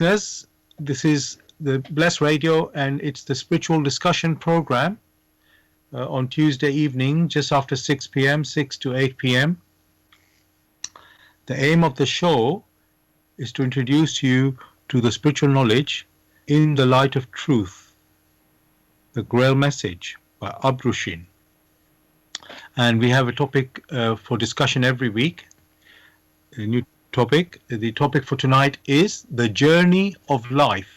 listeners. This is the Bless Radio, and it's the spiritual discussion program on Tuesday evening, just after 6 p.m., 6 to 8 p.m. The aim of the show is to introduce you to the spiritual knowledge in the light of truth, the Grail message by Abrushin. And we have a topic for discussion every week, a new topic. The topic for tonight is the journey of life.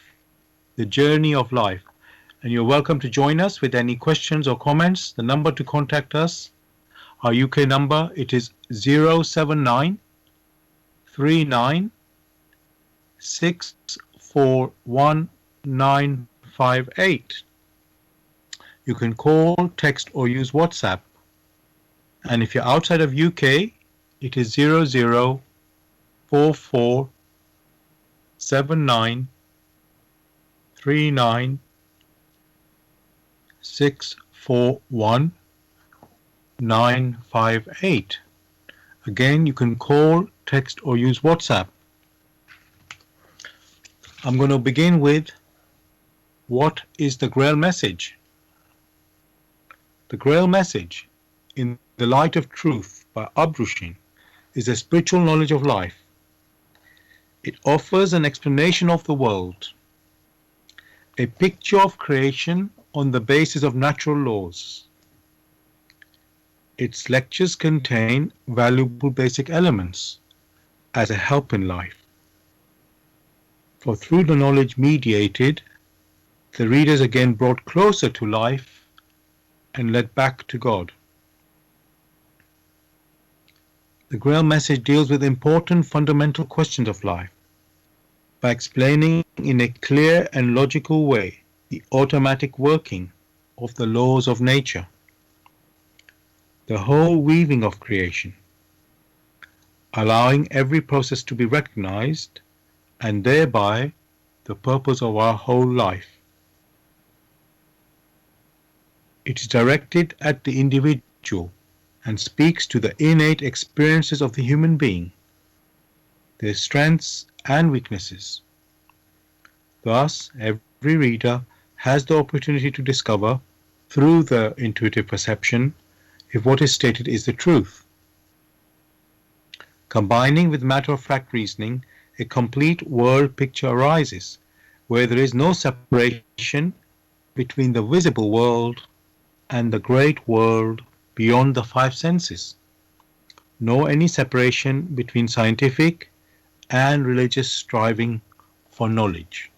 The journey of life. And you're welcome to join us with any questions or comments. The number to contact us, our UK number, it is 079 39 641958. You can call, text or use WhatsApp. And if you're outside of UK, it is 0044 79 39 641 958. Again, you can call, text or use WhatsApp. I'm going to begin with what is the Grail message? The Grail message in the light of truth by Abrushin is a spiritual knowledge of life. It offers an explanation of the world, a picture of creation on the basis of natural laws. Its lectures contain valuable basic elements as a help in life. For through the knowledge mediated, the reader is again brought closer to life and led back to God. The Grail message deals with important fundamental questions of life by explaining in a clear and logical way the automatic working of the laws of nature, the whole weaving of creation, allowing every process to be recognized and thereby the purpose of our whole life. It is directed at the individual and speaks to the innate experiences of the human being, their strengths and weaknesses. Thus, every reader has the opportunity to discover, through the intuitive perception, if what is stated is the truth. Combining with matter-of-fact reasoning, a complete world picture arises, where there is no separation between the visible world and the great world beyond the five senses, nor any separation between scientific and religious striving for knowledge.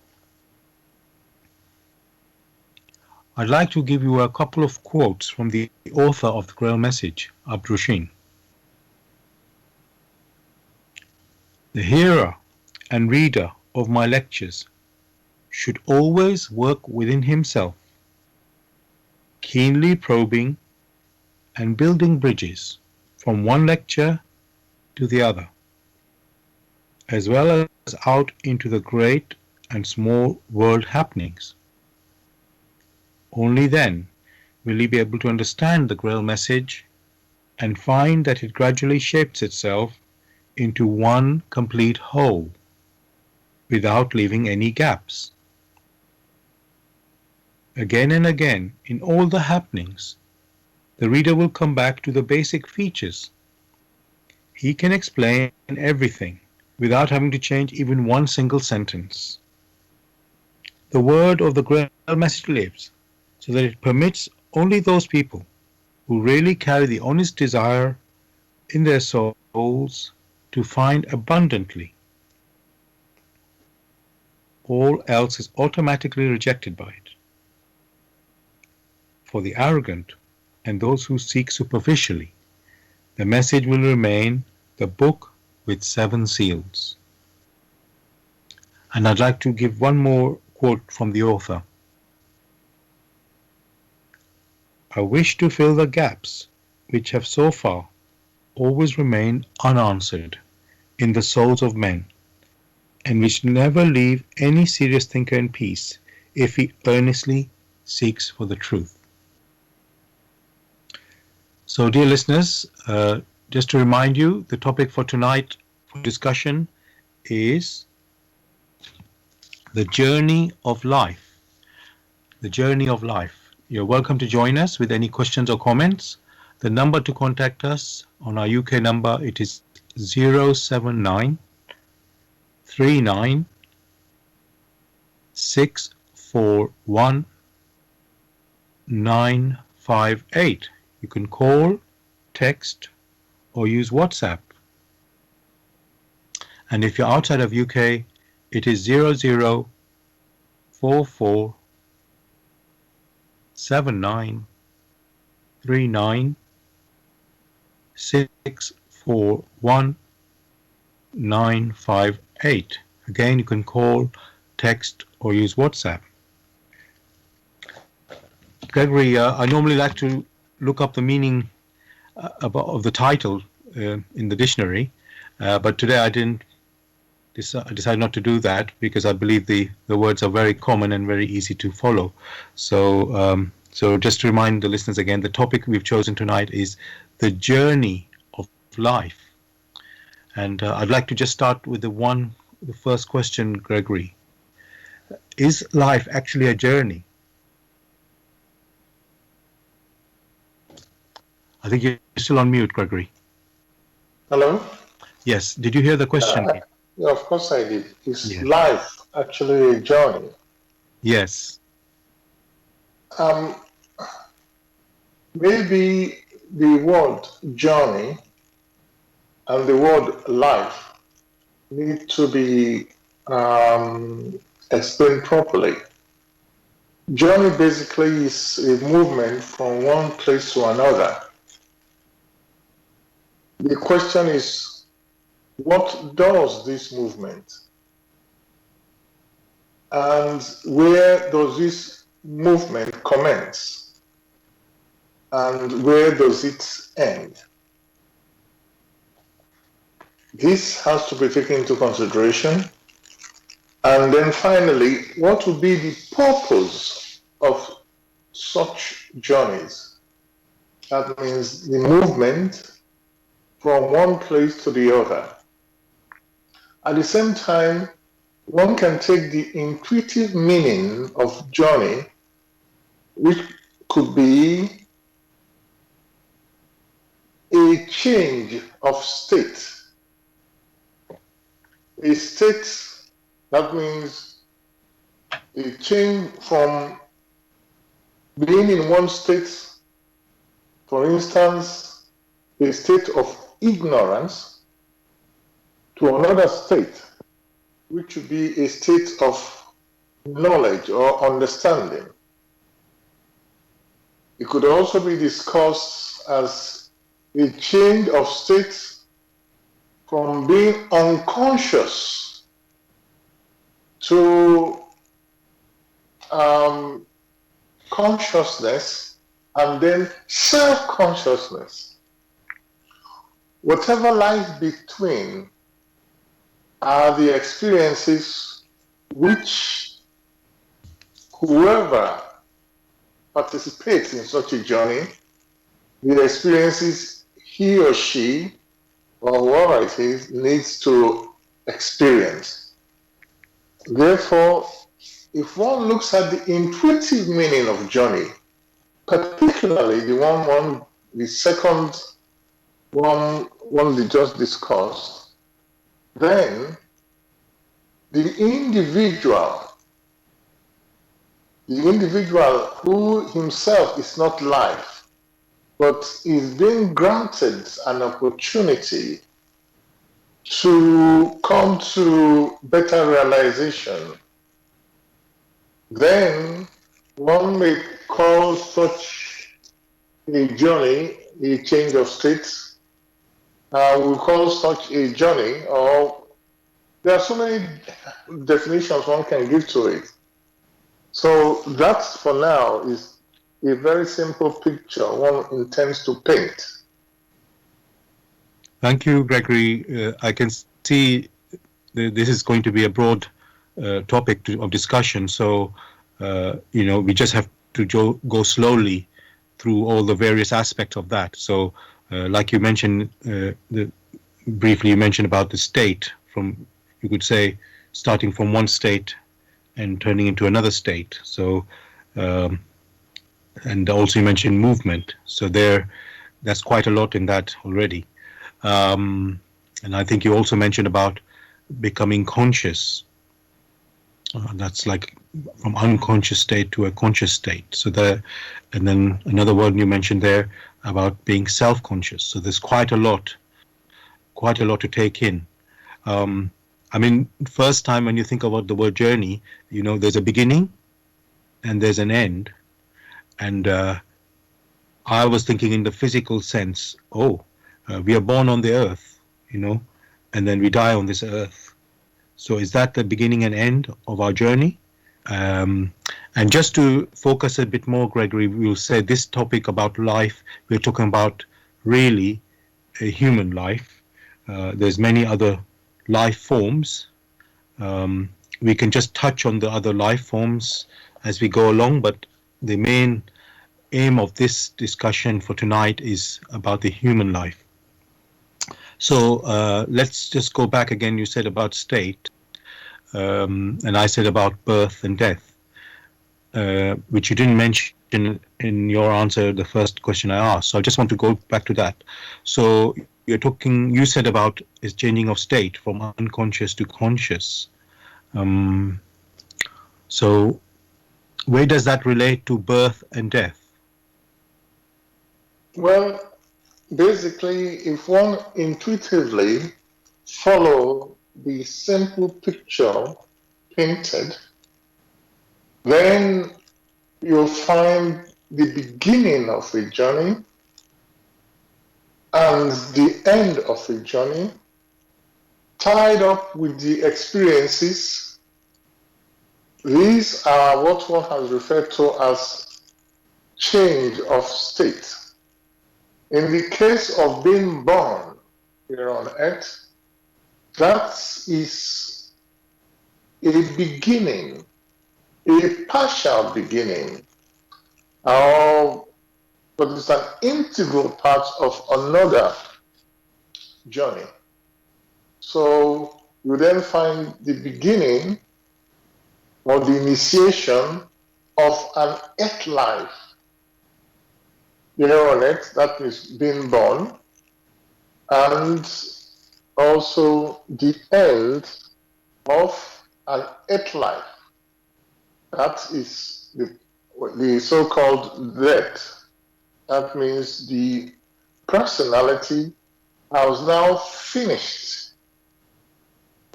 I'd like to give you a couple of quotes from the author of the Grail message, Abrushin. The hearer and reader of my lectures should always work within himself, keenly probing and building bridges from one lecture to the other, as well as out into the great and small world happenings. Only then will he be able to understand the Grail message and find that it gradually shapes itself into one complete whole, without leaving any gaps. Again and again, in all the happenings, the reader will come back to the basic features. He can explain everything without having to change even one single sentence. The word of the Grail message lives, so that it permits only those people who really carry the honest desire in their souls to find abundantly. All else is automatically rejected by it. For the arrogant and those who seek superficially, the message will remain the book with 7 seals. And I'd like to give one more quote from the author. I wish to fill the gaps which have so far always remained unanswered in the souls of men, and which never leave any serious thinker in peace if he earnestly seeks for the truth. So, dear listeners, just to remind you, the topic for tonight for discussion is The journey of life. The journey of life. You're welcome to join us with any questions or comments. The number to contact us on our UK number, it is 079 39 641 958. You can call, text, or use WhatsApp. And if you're outside of UK, it is 0044 79 39 641 958. Again, you can call, text, or use WhatsApp. Gregory, I normally like to look up the meaning of the title in the dictionary, but today I decided not to do that because I believe the words are very common and very easy to follow. So just to remind the listeners again, the topic we've chosen tonight is the journey of life. And I'd like to just start with the first question, Gregory. Is life actually a journey? I think you're still on mute, Gregory. Hello? Yes. Did you hear the question? Yeah, of course I did. Is life actually a journey? Yes. Maybe the word journey and the word life need to be explained properly. Journey basically is a movement from one place to another. The question is, what does this movement? And where does this movement commence? And where does it end? This has to be taken into consideration. And then finally, what will be the purpose of such journeys? That means the movement from one place to the other. At the same time, one can take the intuitive meaning of journey, which could be a change of state. A state, that means a change from being in one state, for instance, a state of ignorance, to another state, which would be a state of knowledge or understanding. It could also be discussed as a change of state from being unconscious to consciousness and then self-consciousness. Whatever lies between are the experiences which whoever participates in such a journey, the experiences he or she or whoever it is needs to experience. Therefore, if one looks at the intuitive meaning of journey, particularly the second one we just discussed, then the individual who himself is not life, but is being granted an opportunity to come to better realization, then one may call such a journey a change of states. We call such a journey, or there are so many definitions one can give to it. So that, for now, is a very simple picture one intends to paint. Thank you, Gregory. I can see this is going to be a broad topic of discussion. So, we just have to go slowly through all the various aspects of that. So, like you mentioned, briefly you mentioned about the state, you could say, starting from one state and turning into another state. So, um, and also you mentioned movement. So that's quite a lot in that already. Um, and I think you also mentioned about becoming conscious. That's like from unconscious state to a conscious state. So and then another word you mentioned there about being self-conscious. So there's quite a lot to take in. Um, I mean, first time when you think about the word journey, there's a beginning and there's an end. And I was thinking in the physical sense, we are born on the earth, and then we die on this earth. So is that the beginning and end of our journey? Um, and just to focus a bit more, Gregory, we'll say this topic about life, we're talking about really a human life. There's many other life forms. Um, we can just touch on the other life forms as we go along, but the main aim of this discussion for tonight is about the human life. So let's just go back again. You said about state, and I said about birth and death, which you didn't mention in your answer, the first question I asked. So I just want to go back to that. So you said about is changing of state from unconscious to conscious. Um, so where does that relate to birth and death? Well, basically, if one intuitively follow the simple picture painted, then you'll find the beginning of a journey and the end of a journey tied up with the experiences. These are what one has referred to as change of state. In the case of being born here on earth, that is a beginning, a partial beginning, but it's an integral part of another journey. So you then find the beginning or the initiation of an earth life here on earth, that is being born, and also the end of an earth life, that is the so-called death. That means the personality has now finished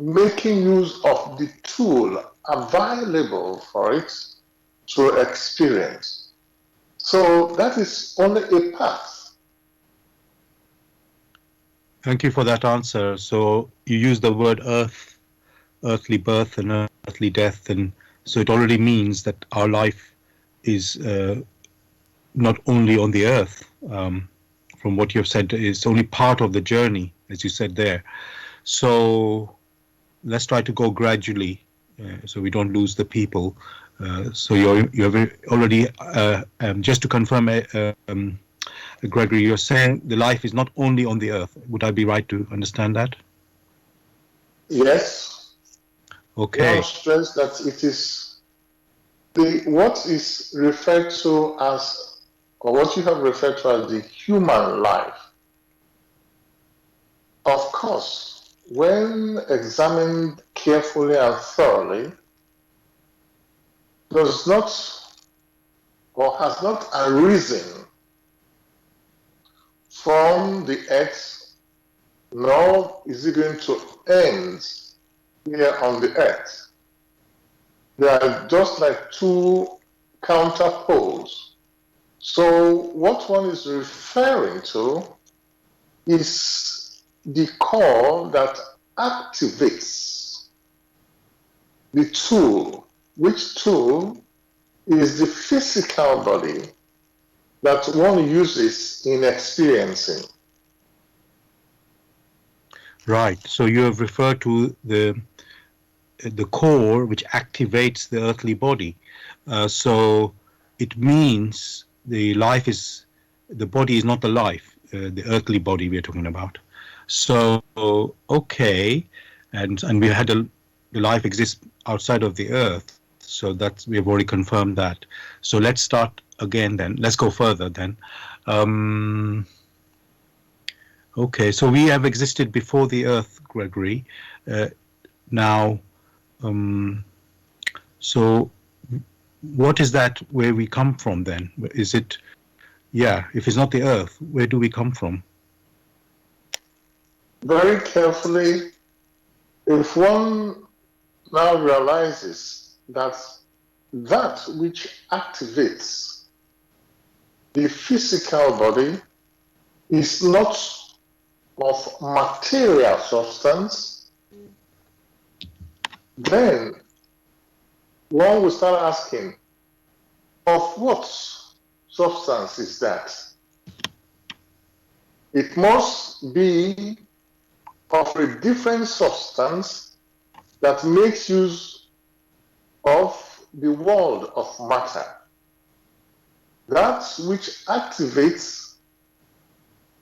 making use of the tool available for it to experience. So that is only a path. Thank you for that answer. So you use the word earthly birth and earthly death, and so it already means that our life is not only on the earth. From what you've said, it's only part of the journey, as you said there. So let's try to go gradually, so we don't lose the people. So you're already just to confirm, Gregory, you're saying the life is not only on the earth. Would I be right to understand that? Yes. Okay. One stress that it is what is referred to as, or what you have referred to as the human life. Of course, when examined carefully and thoroughly, does not or has not arisen from the earth, nor is it going to end here on the earth. They are just like two counterpoles. So what one is referring to is the core that activates the tool, which tool is the physical body that one uses in experiencing. Right. So you have referred to the core which activates the earthly body. So it means the body is not the life, the earthly body we're talking about. So okay, and we had the life exists outside of the earth. So that's, we have already confirmed that. So let's start again then. Let's go further then. Um, okay, so we have existed before the Earth, Gregory. Now, so what is that where we come from then? Is it, yeah, if it's not the Earth, where do we come from? Very carefully, if one now realizes that that which activates the physical body is not of material substance, then one will start asking, of what substance is that? It must be of a different substance that makes use of the world of matter. That which activates,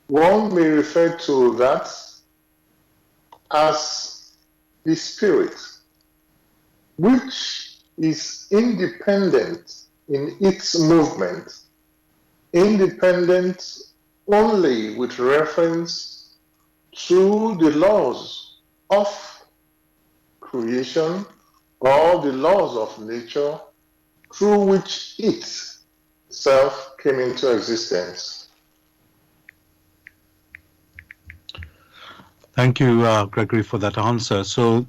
one may refer to that as the spirit, which is independent in its movement, independent only with reference to the laws of creation or the laws of nature through which it itself came into existence. Thank you, Gregory, for that answer. So,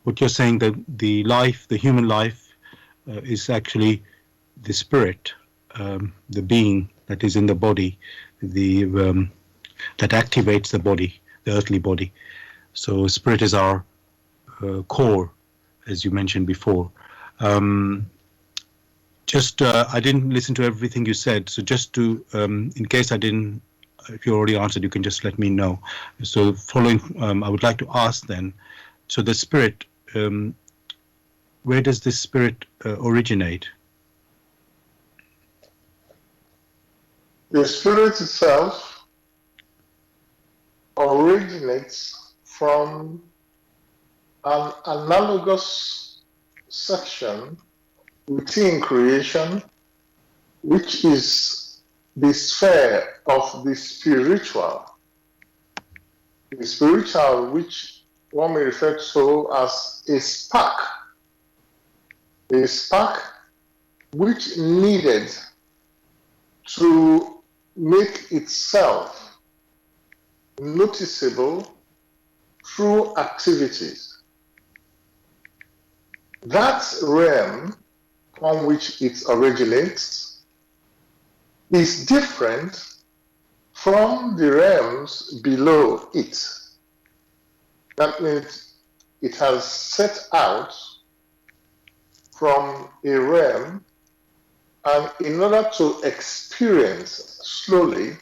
what you're saying, that the life, the human life, is actually the spirit, the being that is in the body, the that activates the body, the earthly body. So, spirit is our core, as you mentioned before. I didn't listen to everything you said, so just to, in case I didn't, if you already answered, you can just let me know. So, following, I would like to ask then. So, the spirit, where does this spirit originate? The spirit itself originates from an analogous section within creation, which is the sphere of the spiritual. The spiritual, which one may refer to as a spark which needed to make itself noticeable through activities. That realm from which it originates is different from the realms below it. That means it has set out from a realm, and in order to experience slowly,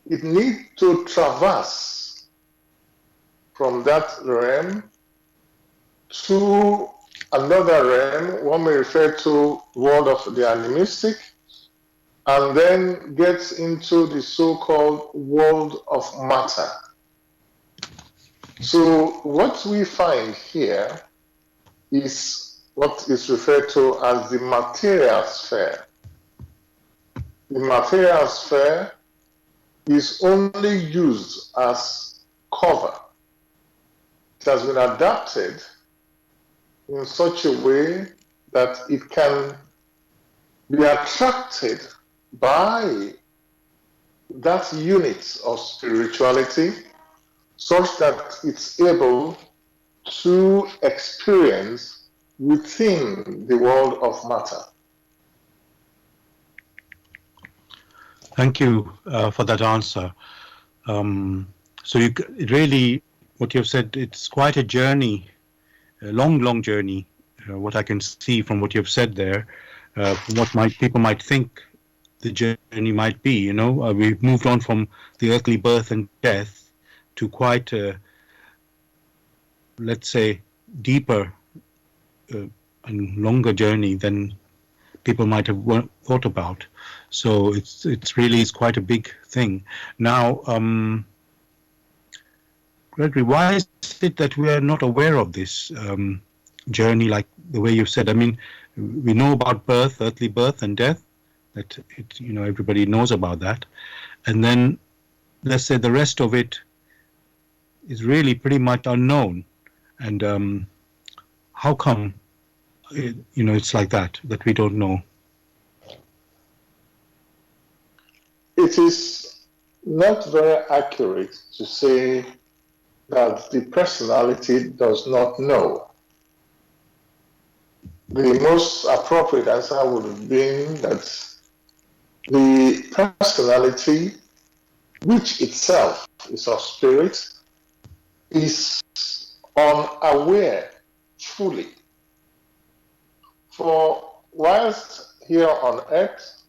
it needs to traverse from that realm to another realm, one may refer to world of the animistic, and then gets into the so-called world of matter. So what we find here is what is referred to as the material sphere. The material sphere is only used as cover. It has been adapted in such a way that it can be attracted by that unit of spirituality such that it's able to experience within the world of matter. Thank you for that answer. So really, what you've said, it's quite a journey, a long journey. What I can see from what you've said there, what people might think the journey might be. You know, we've moved on from the earthly birth and death to quite a, let's say, deeper and longer journey than people might have thought about. So it's quite a big thing. Now, Gregory, why is it that we are not aware of this? journey, like the way you've said. I mean, we know about birth, earthly birth and death. That everybody knows about that, and then let's say the rest of it is really pretty much unknown. And how come it's like that we don't know? It is not very accurate to say that the personality does not know. The most appropriate answer would have been that the personality, which itself is of spirit, is unaware fully. For whilst here on earth,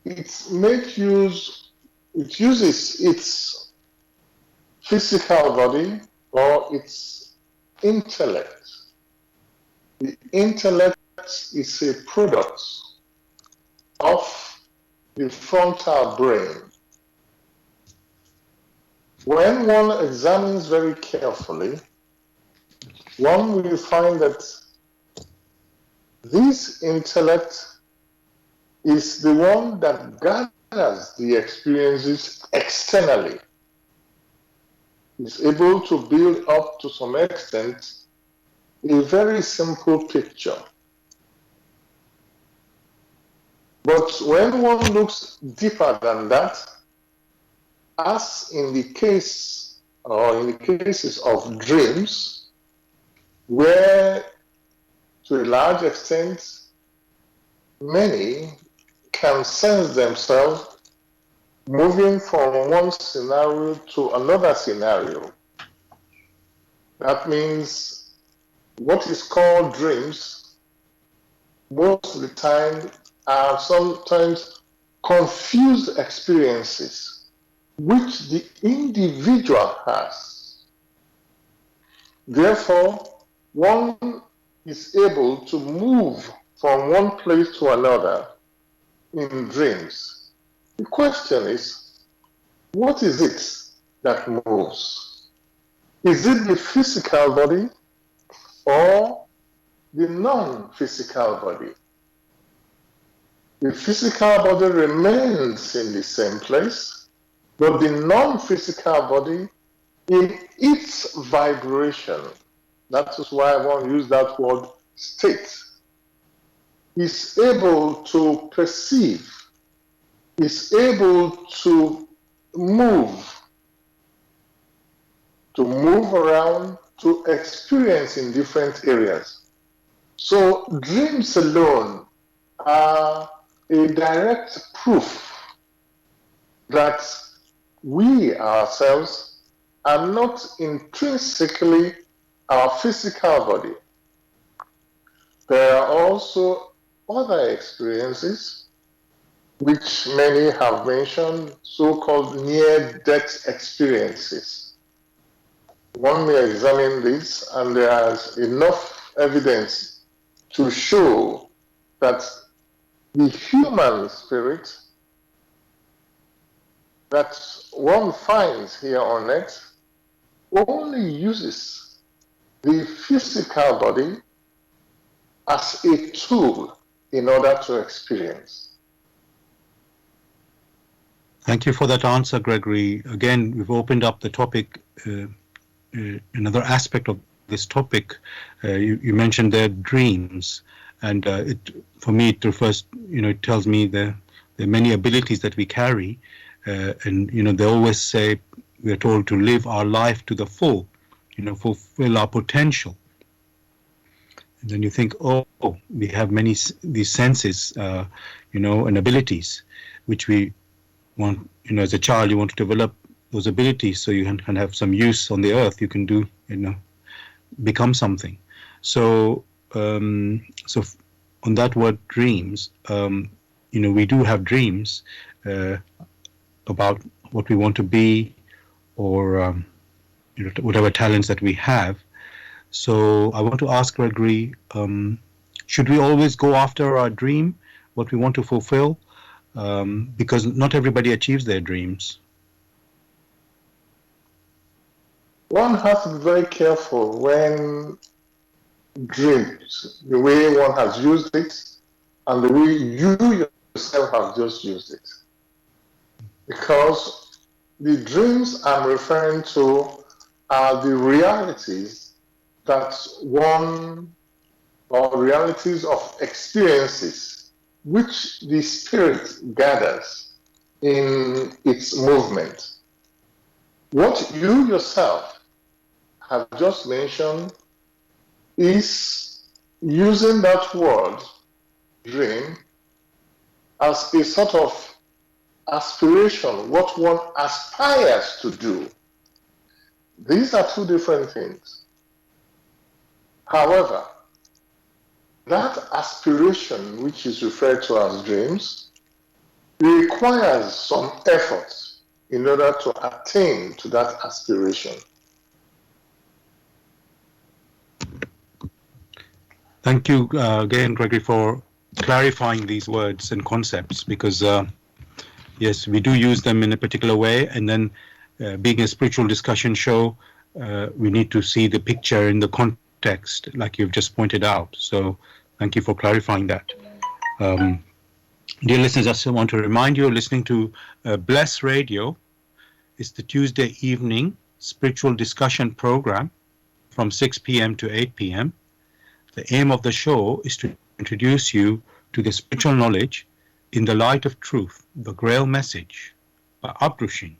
it uses its physical body or its intellect. The intellect is a product of the frontal brain. When one examines very carefully, one will find that this intellect is the one that gathers the experiences externally. Is able to build up to some extent a very simple picture. But when one looks deeper than that, as in the case or in the cases of dreams, where to a large extent many can sense themselves moving from one scenario to another scenario. That means what is called dreams most of the time are sometimes confused experiences which the individual has. Therefore, one is able to move from one place to another in dreams. The question is, what is it that moves? Is it the physical body or the non-physical body? The physical body remains in the same place, but the non-physical body, in its vibration, that is why I want to use that word state, is able to perceive, is able to move around, to experience in different areas. So dreams alone are a direct proof that we ourselves are not intrinsically our physical body. There are also other experiences which many have mentioned, so-called near-death experiences. One may examine this, and there is enough evidence to show that the human spirit that one finds here on earth only uses the physical body as a tool in order to experience. Thank you for that answer, Gregory. Again, we've opened up the topic, another aspect of this topic. You mentioned their dreams, and for me, it refers, it tells me there are many abilities that we carry, and they always say we are told to live our life to the full, fulfill our potential. And then you think, oh, we have these senses, and abilities, which we want, as a child, you want to develop those abilities so you can have some use on the earth. You can do, become something. So, so on that word dreams, we do have dreams about what we want to be, or whatever talents that we have. So I want to ask Gregory, should we always go after our dream, what we want to fulfill? Because not everybody achieves their dreams. One has to be very careful when dreams, the way one has used it, and the way you yourself have just used it. Because the dreams I'm referring to are the realities that one, or realities of experiences which the spirit gathers in its movement. What you yourself have just mentioned is using that word, dream, as a sort of aspiration, what one aspires to do. These are two different things. However, that aspiration, which is referred to as dreams, requires some effort in order to attain to that aspiration. Thank you again, Gregory, for clarifying these words and concepts, because yes, we do use them in a particular way, and then being a spiritual discussion show, we need to see the picture in the context, like you've just pointed out. So thank you for clarifying that. Dear listeners, I just want to remind you, listening to Bless Radio. It's the Tuesday evening spiritual discussion program from 6 p.m. to 8 p.m. The aim of the show is to introduce you to the spiritual knowledge in the light of truth, the Grail message by Abdushin.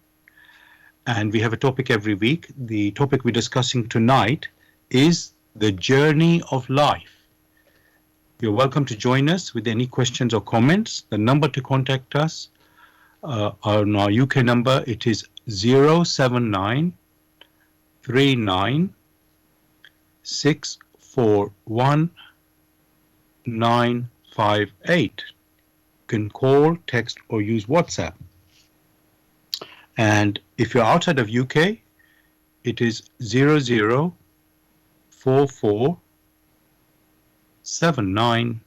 And we have a topic every week. The topic we're discussing tonight is the journey of life. You're welcome to join us with any questions or comments. The number to contact us on our UK number, it is 079 39 641 958. You can call, text, or use WhatsApp. And if you're outside of UK, it is 0044 79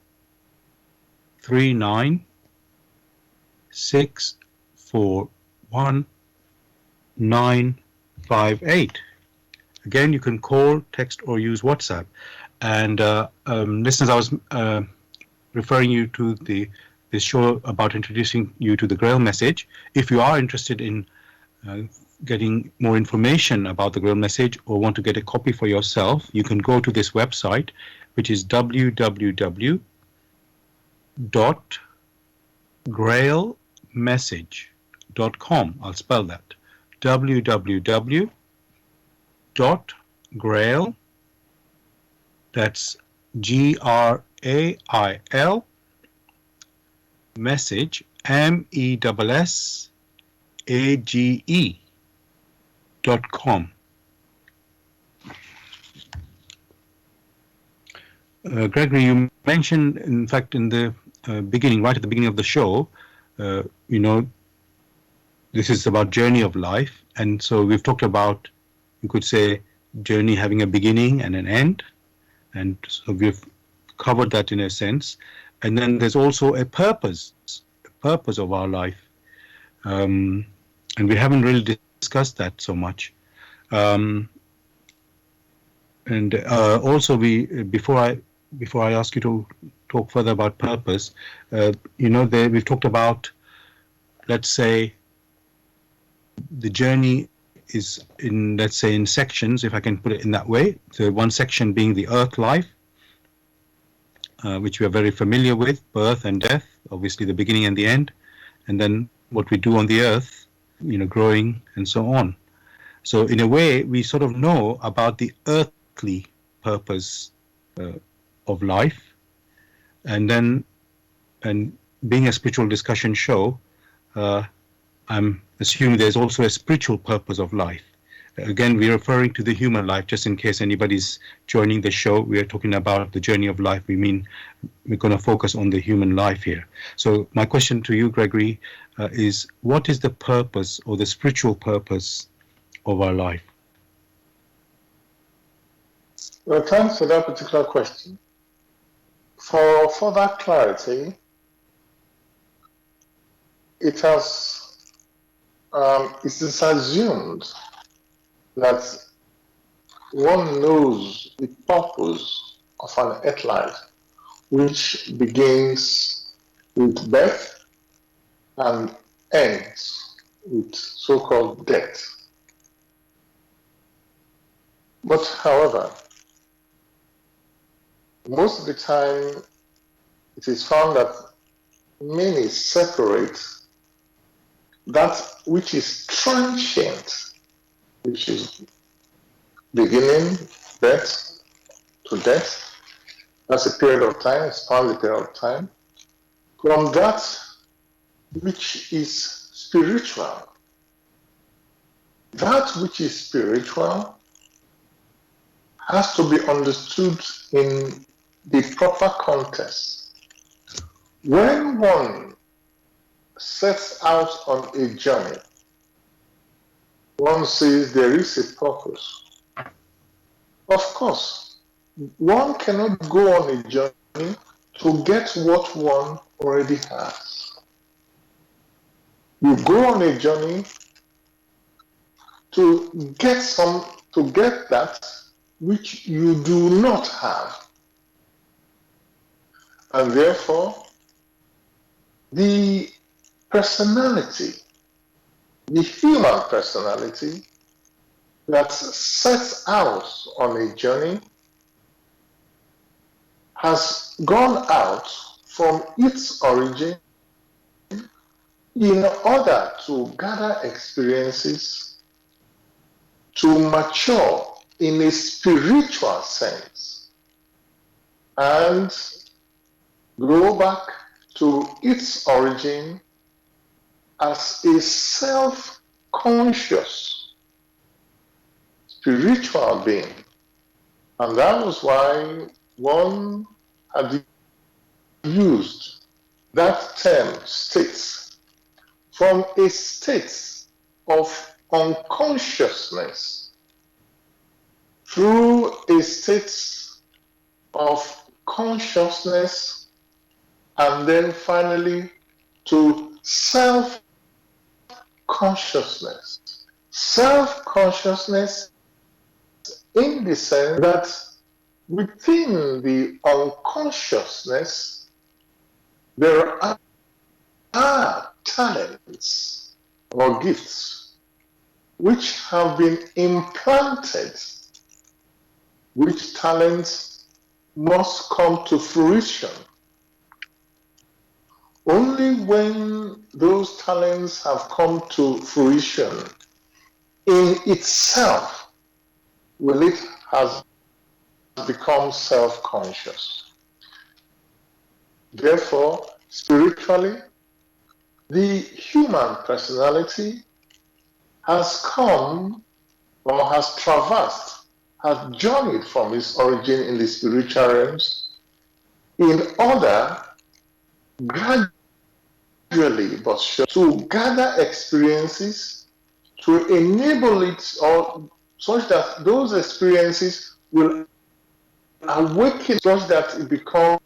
39 641 958. Again, you can call, text, or use WhatsApp. And listeners, I was referring you to this show about introducing you to the Grail message. If you are interested in getting more information about the Grail message or want to get a copy for yourself, you can go to this website, which is www.grailmessage.com. I'll spell that. www.grail, that's GRAIL, message, MESSAGE.com. Gregory, you mentioned, in fact, in the beginning, right at the beginning of the show, this is about journey of life. And so we've talked about, you could say, journey having a beginning and an end. And so we've covered that in a sense. And then there's also a purpose of our life. And we haven't really discussed that so much. Also, before I ask you to talk further about purpose, we've talked about, let's say, the journey is in, let's say, in sections, if I can put it in that way. So one section being the earth life, which we are very familiar with, birth and death, obviously the beginning and the end, and then what we do on the earth, growing and so on. So in a way, we sort of know about the earthly purpose of life, and being a spiritual discussion show, I'm assuming there's also a spiritual purpose of life. Again, we're referring to the human life, just in case anybody's joining the show. We are talking about the journey of life. We're going to focus on the human life here. So my question to you, Gregory, is what is the purpose or the spiritual purpose of our life? Well, thanks for that particular question. For further clarity, it is assumed that one knows the purpose of an earth life, which begins with birth and ends with so-called death. But however, most of the time it is found that many separate that which is transient, which is beginning, birth to death. That's a period of time, a span period of time, from that which is spiritual. That which is spiritual has to be understood in the proper context. When one sets out on a journey, one says there is a purpose. Of course, one cannot go on a journey to get what one already has. You go on a journey to get that which you do not have. And therefore, the personality, the human personality that sets out on a journey has gone out from its origin in order to gather experiences, to mature in a spiritual sense, and go back to its origin as a self-conscious spiritual being. And that was why one had used that term states from a state of unconsciousness through a state of consciousness and then finally to self-consciousness. Self-consciousness in the sense that within the unconsciousness there are talents or gifts which have been implanted, which talents must come to fruition. Only when those talents have come to fruition in itself will it has become self-conscious. Therefore, spiritually, the human personality has come or has traversed, has journeyed from its origin in the spiritual realms in order gradually but surely to gather experiences to enable it or such that those experiences will awaken such that it becomes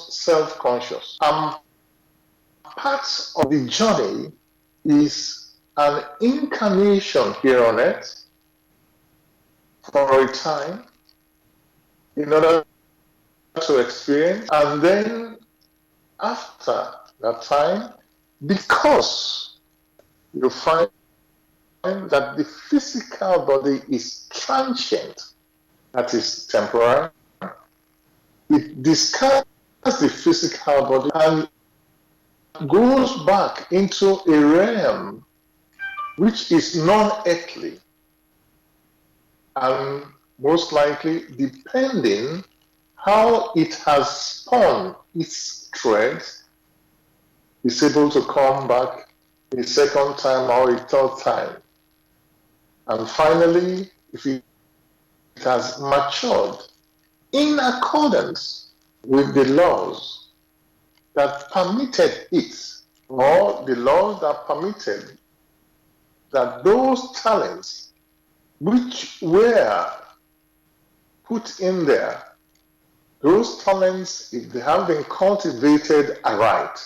self-conscious. And part of the journey is an incarnation here on earth for a time in order to experience, and then after that time, because you find that the physical body is transient, that is temporary, it discards the physical body and goes back into a realm which is non-earthly, and most likely, depending how it has spun its threads, is able to come back a second time or a third time. And finally, if it has matured in accordance with the laws that permitted it, or the laws that permitted that those talents which were put in there, those talents, if they have been cultivated aright,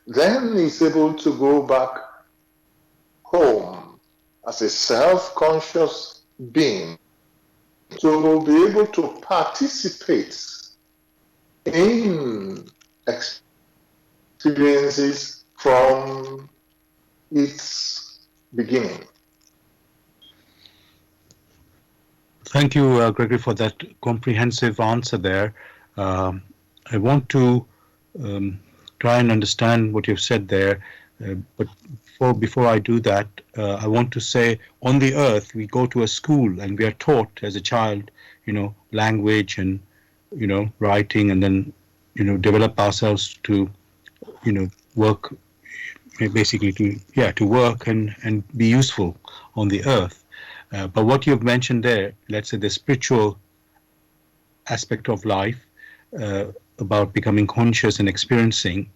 then is able to go back home as a self-conscious being to be able to participate in experiences from its beginning. Thank you, Gregory, for that comprehensive answer there. I want to um, try and understand what you've said there, but before I do that, I want to say on the earth, we go to a school and we are taught as a child, language and, writing, and then, develop ourselves to, work basically to work and be useful on the earth. But what you've mentioned there, let's say the spiritual aspect of life, uh, about becoming conscious and experiencing,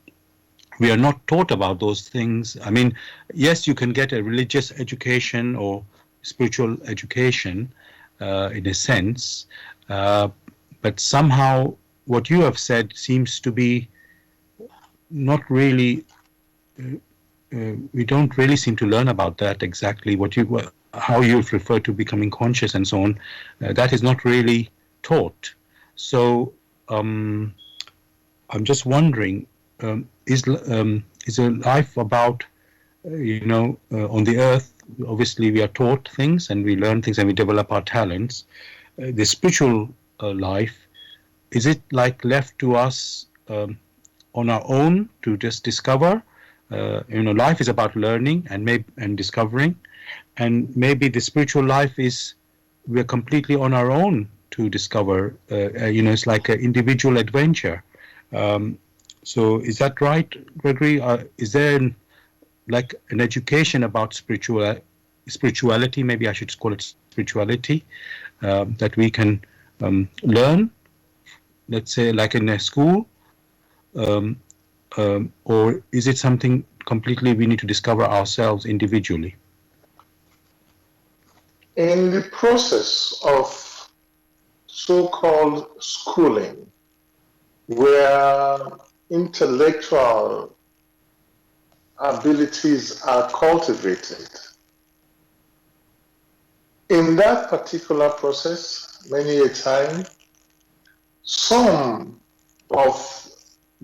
we are not taught about those things. I mean, yes, you can get a religious education or spiritual education, in a sense, uh, but somehow what you have said seems to be not really, we don't really seem to learn about that exactly. How you've referred to becoming conscious and so on, that is not really taught. So um, I'm just wondering, is a life about, on the earth? Obviously, we are taught things and we learn things and we develop our talents. The spiritual life, is it like left to us on our own to just discover? Life is about learning and discovering, and maybe the spiritual life is we're completely on our own to discover. It's like an individual adventure. Um, so is that right, Gregory? Is there like an education about spirituality? Maybe I should call it spirituality, that we can learn. Let's say, like in a school, um, or is it something completely we need to discover ourselves individually? In the process of so-called schooling, where intellectual abilities are cultivated, in that particular process, many a time, some of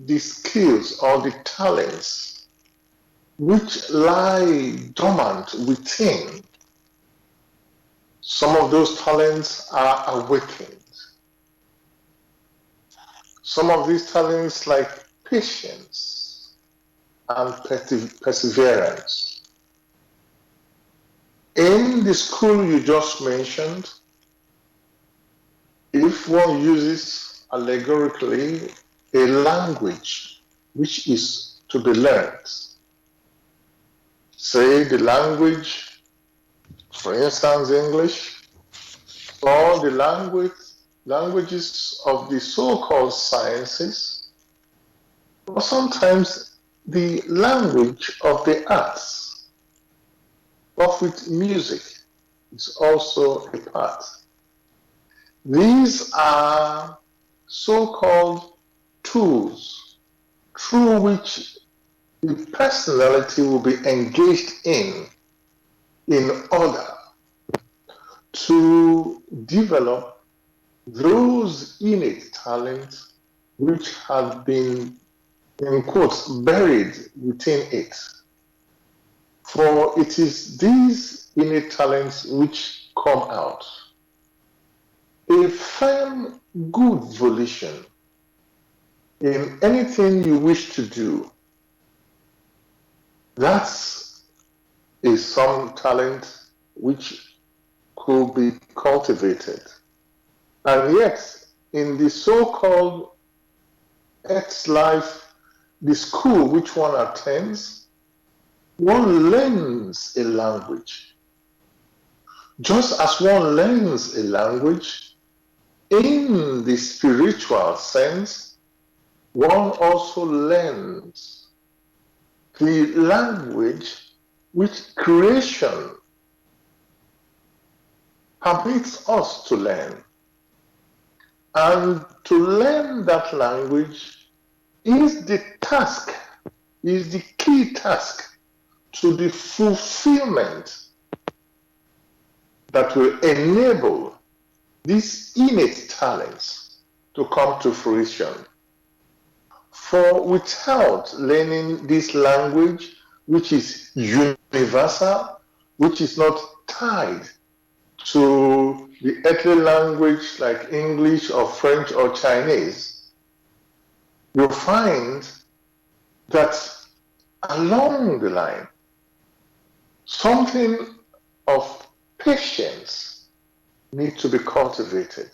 the skills or the talents which lie dormant within, some of those talents are awakened. Some of these talents, like patience and perseverance. In the school you just mentioned, if one uses allegorically a language which is to be learned, say the language, for instance, English, or the languages of the so-called sciences, or sometimes the language of the arts, of which music is also a part. These are so-called tools through which the personality will be engaged in order to develop those innate talents which have been, in quotes, buried within it. For it is these innate talents which come out. A firm, good volition in anything you wish to do, that's is some talent which could be cultivated. And yet, in the so-called earth life, the school which one attends, one learns a language. Just as one learns a language, in the spiritual sense, one also learns the language which creation permits us to learn. And to learn that language is the task, is the key task to the fulfillment that will enable these innate talents to come to fruition. For without learning this language, which is universal, which is not tied to the earthly language like English or French or Chinese, you'll find that along the line, something of patience needs to be cultivated.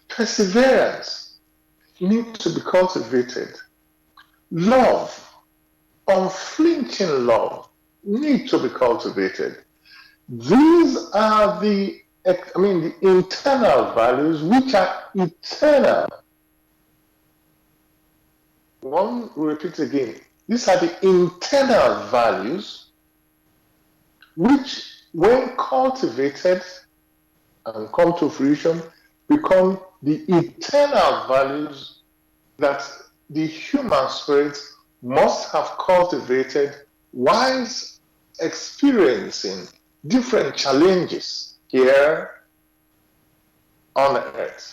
Perseverance needs to be cultivated. Love, unflinching love, needs to be cultivated. These are the internal values which are eternal. One repeats again. These are the internal values which, when cultivated and come to fruition, become the eternal values that the human spirit must have cultivated whilst experiencing different challenges here on earth.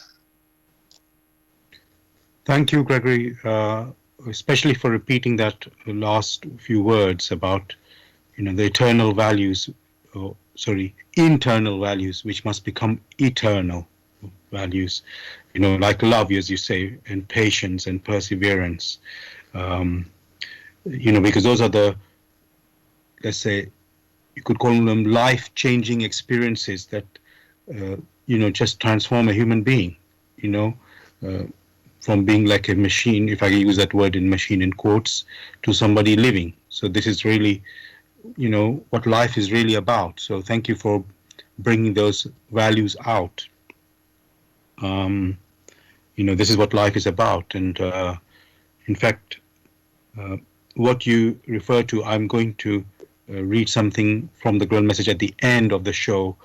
Thank you, Gregory, especially for repeating that last few words about, the eternal values, internal values, which must become eternal values, like love, as you say, and patience and perseverance, because those are the, let's say, you could call them life-changing experiences that, just transform a human being, from being like a machine, if I use that word in machine in quotes, to somebody living. So this is really, what life is really about. So thank you for bringing those values out. This is what life is about. And in fact, what you refer to, I'm going to read something from the Grail message at the end of the show,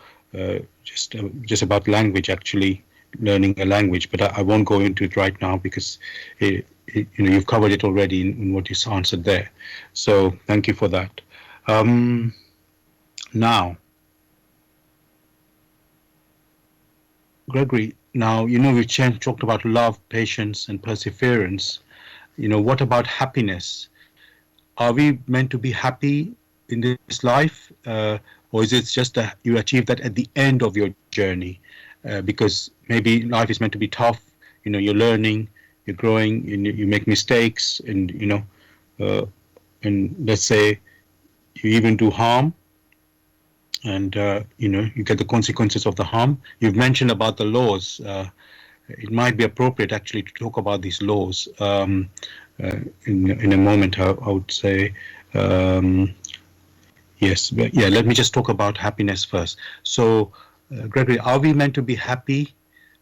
just about language, actually learning a language, but I won't go into it right now because you've covered it already in what you answered there. So thank you for that. Now, Gregory, now we talked about love, patience, and perseverance. What about happiness? Are we meant to be happy in this life, or is it just that you achieve that at the end of your journey? Because maybe life is meant to be tough. You're learning, you're growing, you make mistakes, and and let's say you even do harm, and you get the consequences of the harm. You've mentioned about the laws. It might be appropriate actually to talk about these laws in a moment. I would say. Yes, but yeah, let me just talk about happiness first. So, Gregory, are we meant to be happy,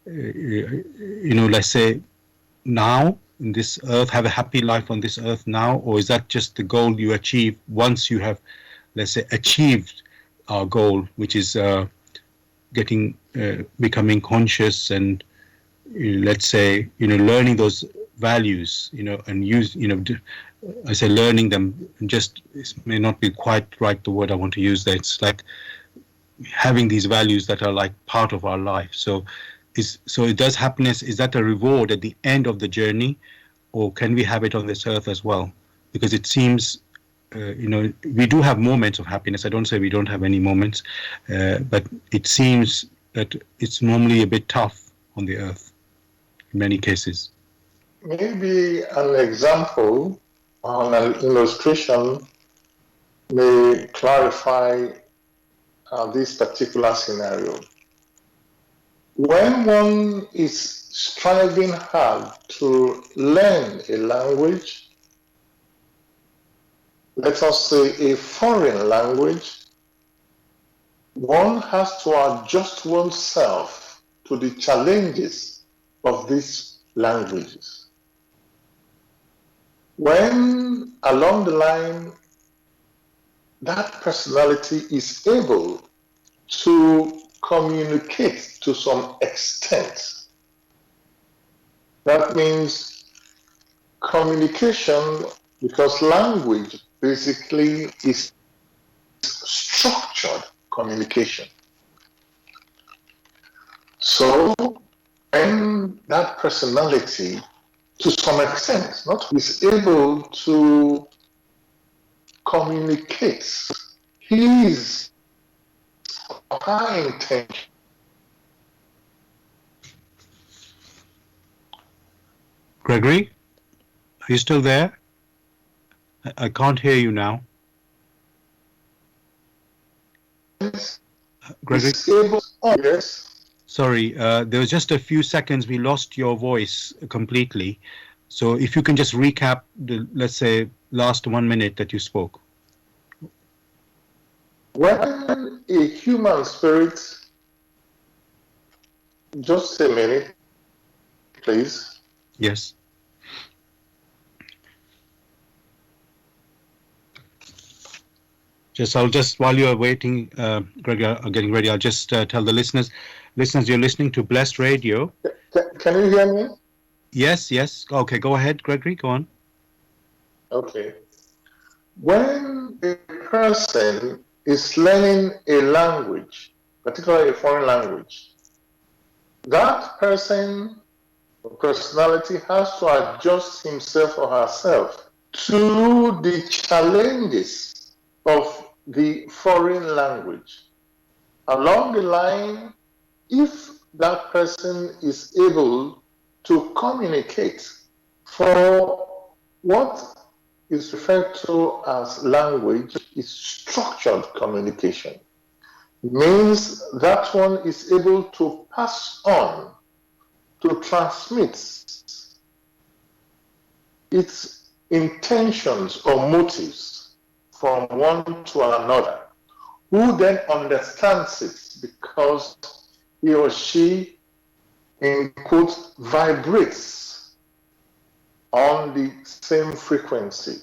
let's say now in this earth, have a happy life on this earth now, or is that just the goal you achieve once you have, let's say, achieved our goal, which is becoming conscious and, let's say, learning those values, and use, I say learning them, just it may not be quite right the word I want to use there. It's like having these values that are like part of our life. So does happiness, is that a reward at the end of the journey, or can we have it on this earth as well? Because it seems, we do have moments of happiness. I don't say we don't have any moments, but it seems that it's normally a bit tough on the earth in many cases. Maybe an example or an illustration may clarify this particular scenario. When one is striving hard to learn a language, let us say a foreign language, one has to adjust oneself to the challenges of these languages. When along the line that personality is able to communicate to some extent, that means communication, because language basically is structured communication. So, when that personality, to some extent, not is able to communicate his high intention. Gregory, are you still there? I can't hear you now. Gregory? Is able, oh, yes. Sorry, there was just a few seconds we lost your voice completely. So if you can just recap the, let's say, last 1 minute that you spoke. When a human spirit, just a minute, please. Yes. I'll just, while you're waiting, Greg, getting ready, I'll just tell the listeners, you're listening to Blessed Radio. Can you hear me? Yes, yes. Okay, go ahead, Gregory, go on. Okay. When a person is learning a language, particularly a foreign language, that person or personality has to adjust himself or herself to the challenges of the foreign language. Along the line, if that person is able to communicate for what is referred to as language is structured communication. It means that one is able to pass on, to transmit its intentions or motives from one to another, who then understands it because he or she, in quotes, vibrates on the same frequency.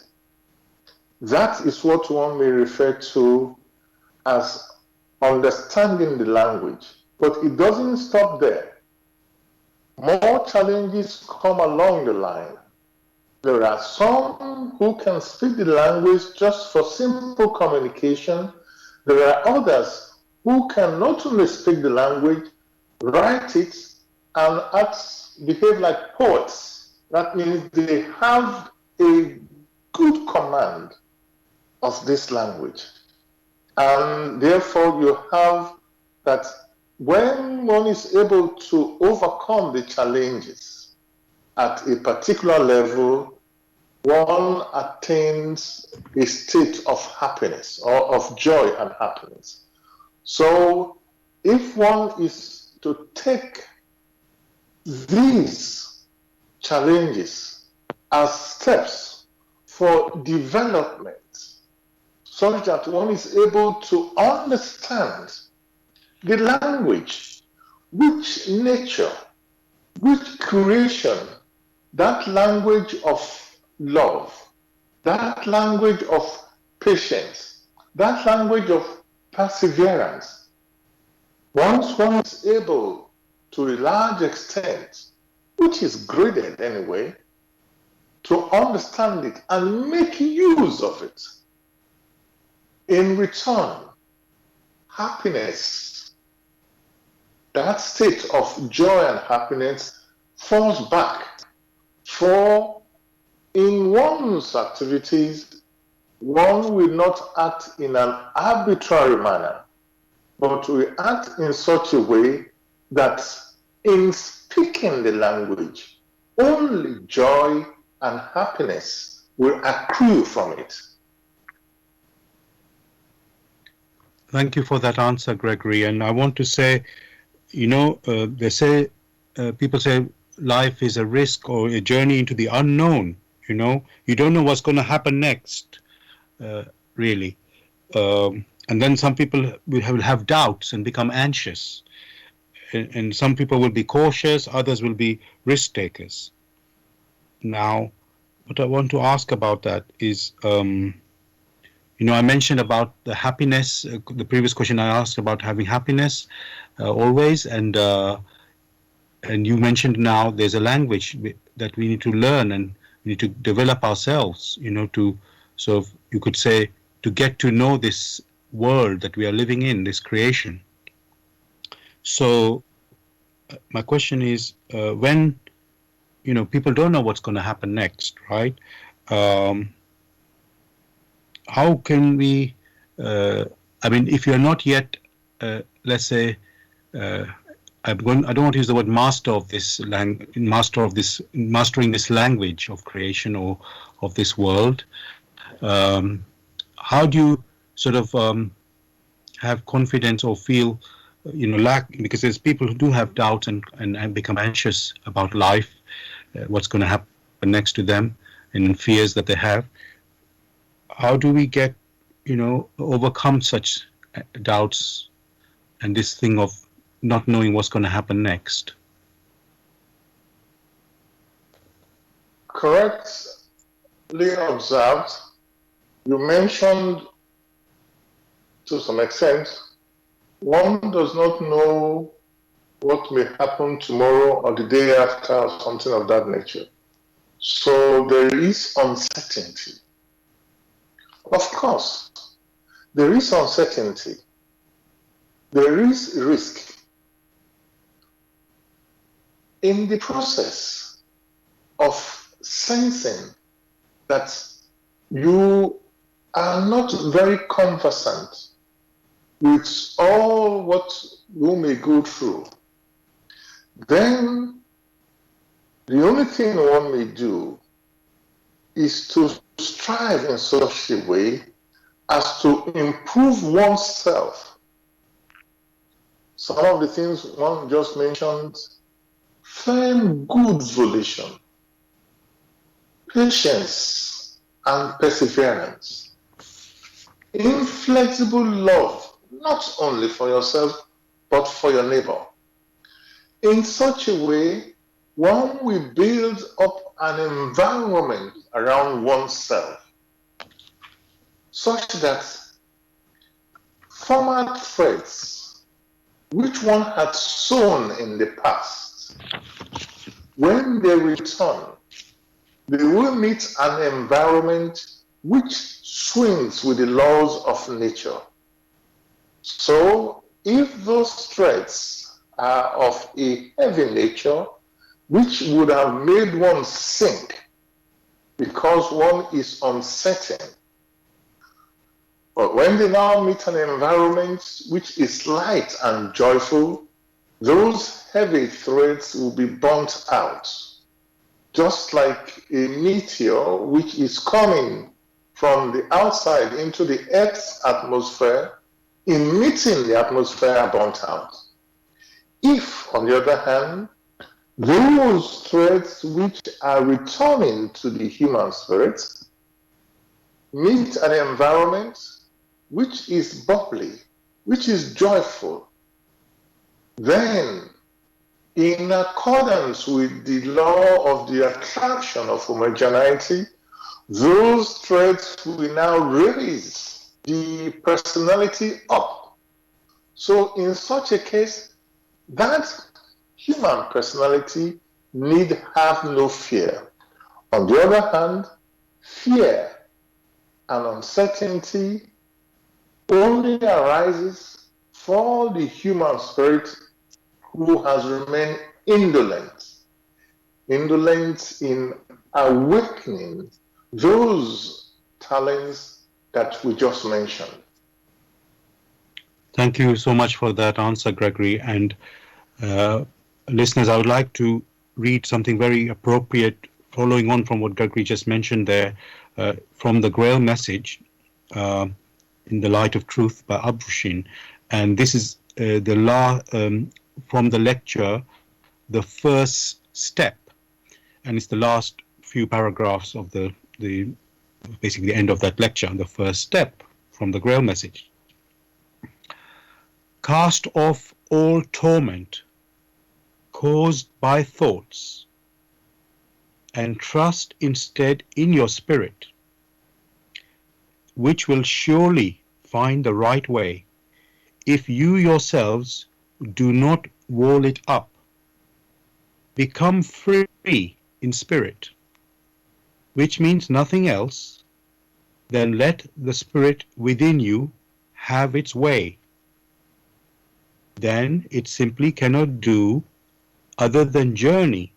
That is what one may refer to as understanding the language. But it doesn't stop there. More challenges come along the line. There are some who can speak the language just for simple communication. There are others who can not only speak the language, write it, and behave like poets. That means they have a good command of this language. And therefore, you have that when one is able to overcome the challenges at a particular level, one attains a state of happiness or of joy and happiness. So, if one is to take these challenges as steps for development, such that one is able to understand the language, which nature, which creation, that language of love, that language of patience, that language of perseverance. Once one is able to a large extent, which is graded anyway, to understand it and make use of it, in return, happiness, that state of joy and happiness falls back. For in one's activities, one will not act in an arbitrary manner, but will act in such a way that in speaking the language, only joy and happiness will accrue from it. Thank you for that answer, Gregory. And I want to say, they say, people say life is a risk or a journey into the unknown. You don't know what's going to happen next, really. And then some people will have doubts and become anxious. And some people will be cautious, others will be risk takers. Now, what I want to ask about that is, I mentioned about the happiness, the previous question I asked about having happiness always, and you mentioned now there's a language that we need to learn and we need to develop ourselves, so you could say, to get to know this world that we are living in, this creation. So my question is, when people don't know what's going to happen next, right? Um, how can we? Uh, I mean, if you're not yet, let's say, uh, I don't want to use the word master of this mastering this language of creation or of this world. Um, how do you sort of have confidence or feel, lack, because there's people who do have doubts and become anxious about life, what's going to happen next to them, and fears that they have. How do we get, overcome such doubts and this thing of not knowing what's going to happen next? Correctly observed, you mentioned to some extent, one does not know what may happen tomorrow or the day after or something of that nature. So there is uncertainty. Of course, there is uncertainty. There is risk. In the process of sensing that you are not very conversant with all what you may go through, then the only thing one may do is to strive in such a way as to improve oneself. Some of the things one just mentioned: firm good volition, patience and perseverance, inflexible love, not only for yourself, but for your neighbor. In such a way, one will build up an environment around oneself such that former threats which one had sown in the past, when they return, they will meet an environment which swings with the laws of nature. So, if those threats are of a heavy nature, which would have made one sink because one is uncertain, but when they now meet an environment which is light and joyful, those heavy threats will be burnt out, just like a meteor which is coming from the outside into the Earth's atmosphere, emitting the atmosphere are burnt out. If, on the other hand, those threats which are returning to the human spirit meet an environment which is bubbly, which is joyful, then, in accordance with the law of the attraction of homogeneity, those threads will now raise the personality up. So in such a case, that human personality need have no fear. On the other hand, fear and uncertainty only arises for the human spirit who has remained indolent in awakening those talents that we just mentioned. Thank you so much for that answer, Gregory. And listeners, I would like to read something very appropriate, following on from what Gregory just mentioned there, from the Grail message, In the Light of Truth by Abrushin. And this is from the lecture, The First Step. And it's the last few paragraphs of the basically the end of that lecture, the first step from the Grail message. Cast off all torment caused by thoughts, and trust instead in your spirit, which will surely find the right way if you yourselves do not wall it up. Become free in spirit, which means nothing else than let the spirit within you have its way. Then it simply cannot do other than journey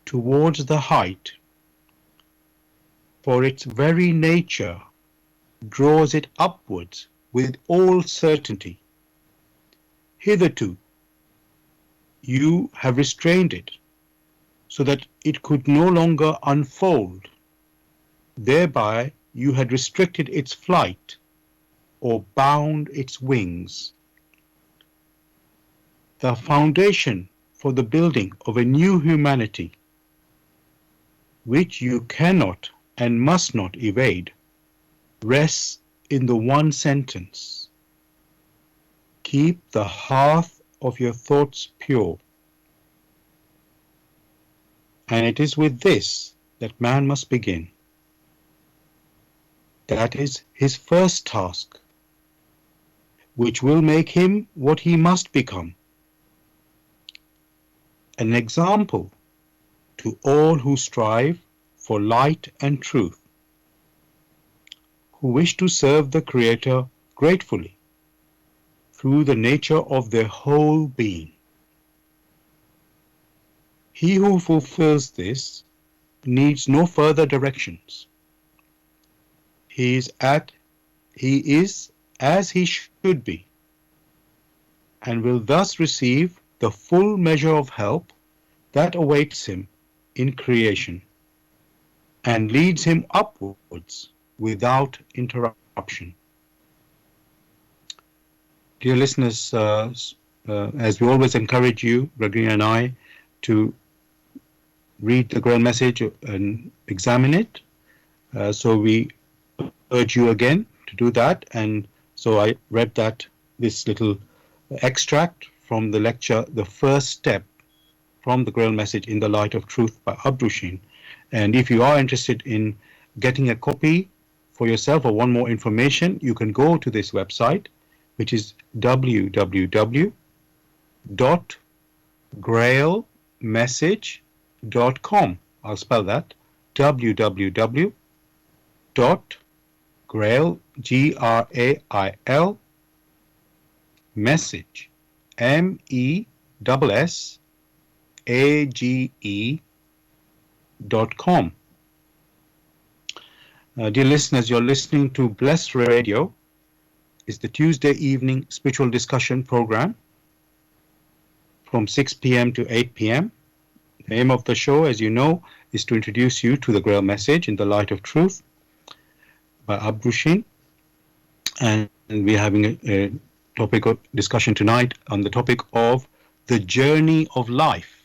towards the height, for its very nature draws it upwards with all certainty. Hitherto you have restrained it, so that it could no longer unfold. Thereby you had restricted its flight, or bound its wings. The foundation for the building of a new humanity, which you cannot and must not evade, rests in the one sentence: keep the hearth of your thoughts pure. And it is with this that man must begin. That is his first task, which will make him what he must become: an example to all who strive for light and truth, who wish to serve the Creator gratefully through the nature of their whole being. He who fulfills this needs no further directions. He is as he should be, and will thus receive the full measure of help that awaits him in creation, and leads him upwards without interruption. Dear listeners, as we always encourage you, Gregory and I, to read the Grail message and examine it. So we urge you again to do that. And so I read this little extract from the lecture, The First Step from the Grail Message in the Light of Truth by Abdushin. And if you are interested in getting a copy for yourself or want more information, you can go to this website, which is www.grailmessage.com. I'll spell that: www.grail, Grail, message, MESSAGE.com. Dear listeners, you're listening to Blessed Radio. It's the Tuesday evening spiritual discussion program from 6 p.m. to 8 p.m. The aim of the show, as you know, is to introduce you to the Grail message in the light of truth by Abdushin. And we're having a topic of discussion tonight on the topic of the journey of life.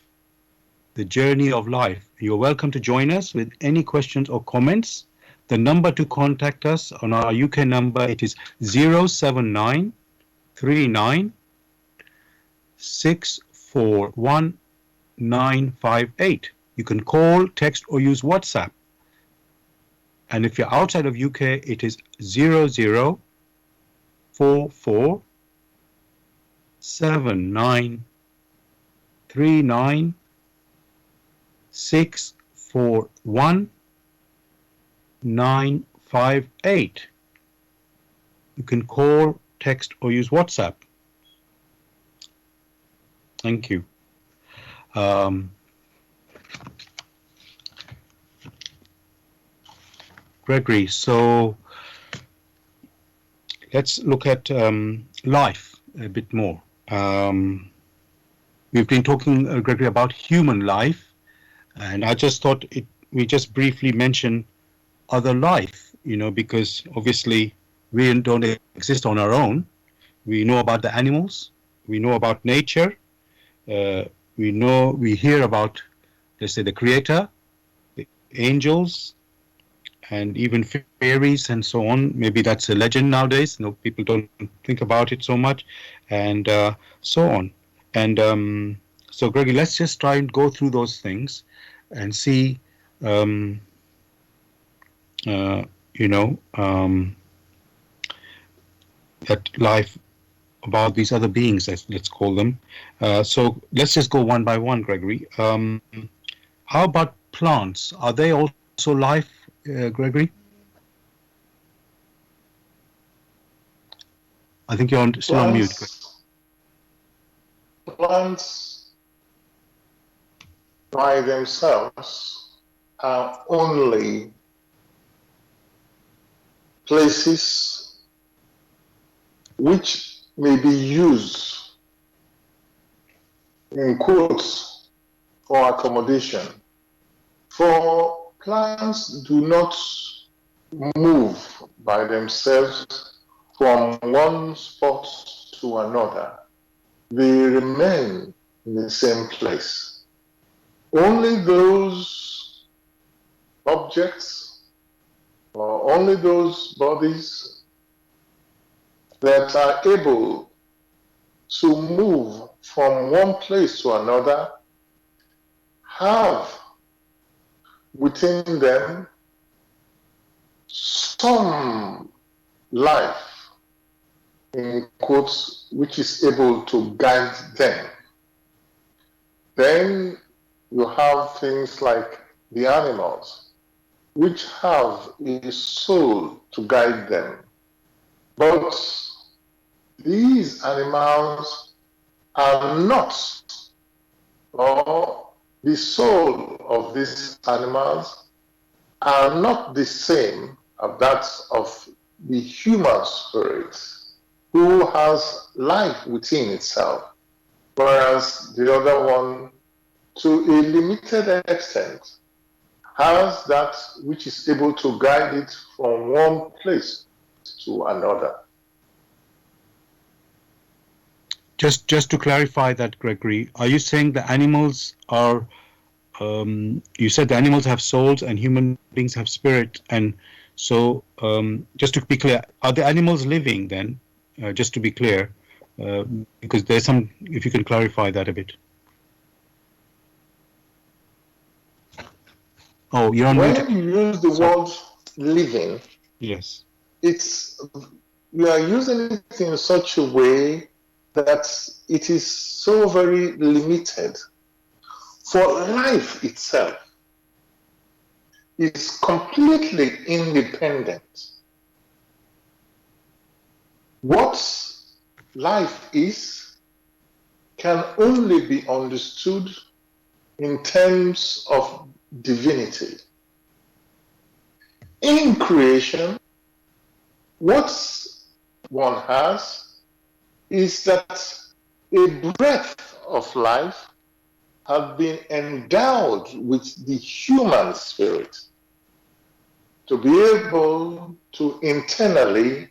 The journey of life. You're welcome to join us with any questions or comments. The number to contact us on our UK number, it is 079 39 641 958. You can call, text, or use WhatsApp. And if you're outside of UK, it is 0044 79 39 641 958. You can call, text, or use WhatsApp. Thank you. Gregory, so let's look at life a bit more. We've been talking, Gregory, about human life, and I just thought we just briefly mention other life, because obviously we don't exist on our own. We know about the animals, we know about nature, we hear about, let's say, the Creator, the angels, and even fairies and so on. Maybe that's a legend nowadays. People don't think about it so much, and so on. And so, Gregory, let's just try and go through those things and see, that life about these other beings, let's call them. So let's just go one by one, Gregory. How about plants? Are they also life, Gregory? I think you're still on mute. Plants by themselves are only places which may be used in quotes for accommodation. For plants do not move by themselves from one spot to another. They remain in the same place. Only those objects or only those bodies that are able to move from one place to another have within them some life, in quotes, which is able to guide them. Then you have things like the animals, which have a soul to guide them. But these animals are not, or the soul of these animals are not the same as that of the human spirit, who has life within itself, whereas the other one, to a limited extent, has that which is able to guide it from one place to another. Just to clarify that, Gregory, are you saying the animals are? You said the animals have souls and human beings have spirit, and so just to be clear, are the animals living then? Just to be clear, because there's some. If you can clarify that a bit. Oh, you're on mute. When you use the word living, yes, you are using it in such a way that it is so very limited. For life itself is completely independent. What life is can only be understood in terms of divinity. In creation, what one has is that a breath of life has been endowed with the human spirit to be able to internally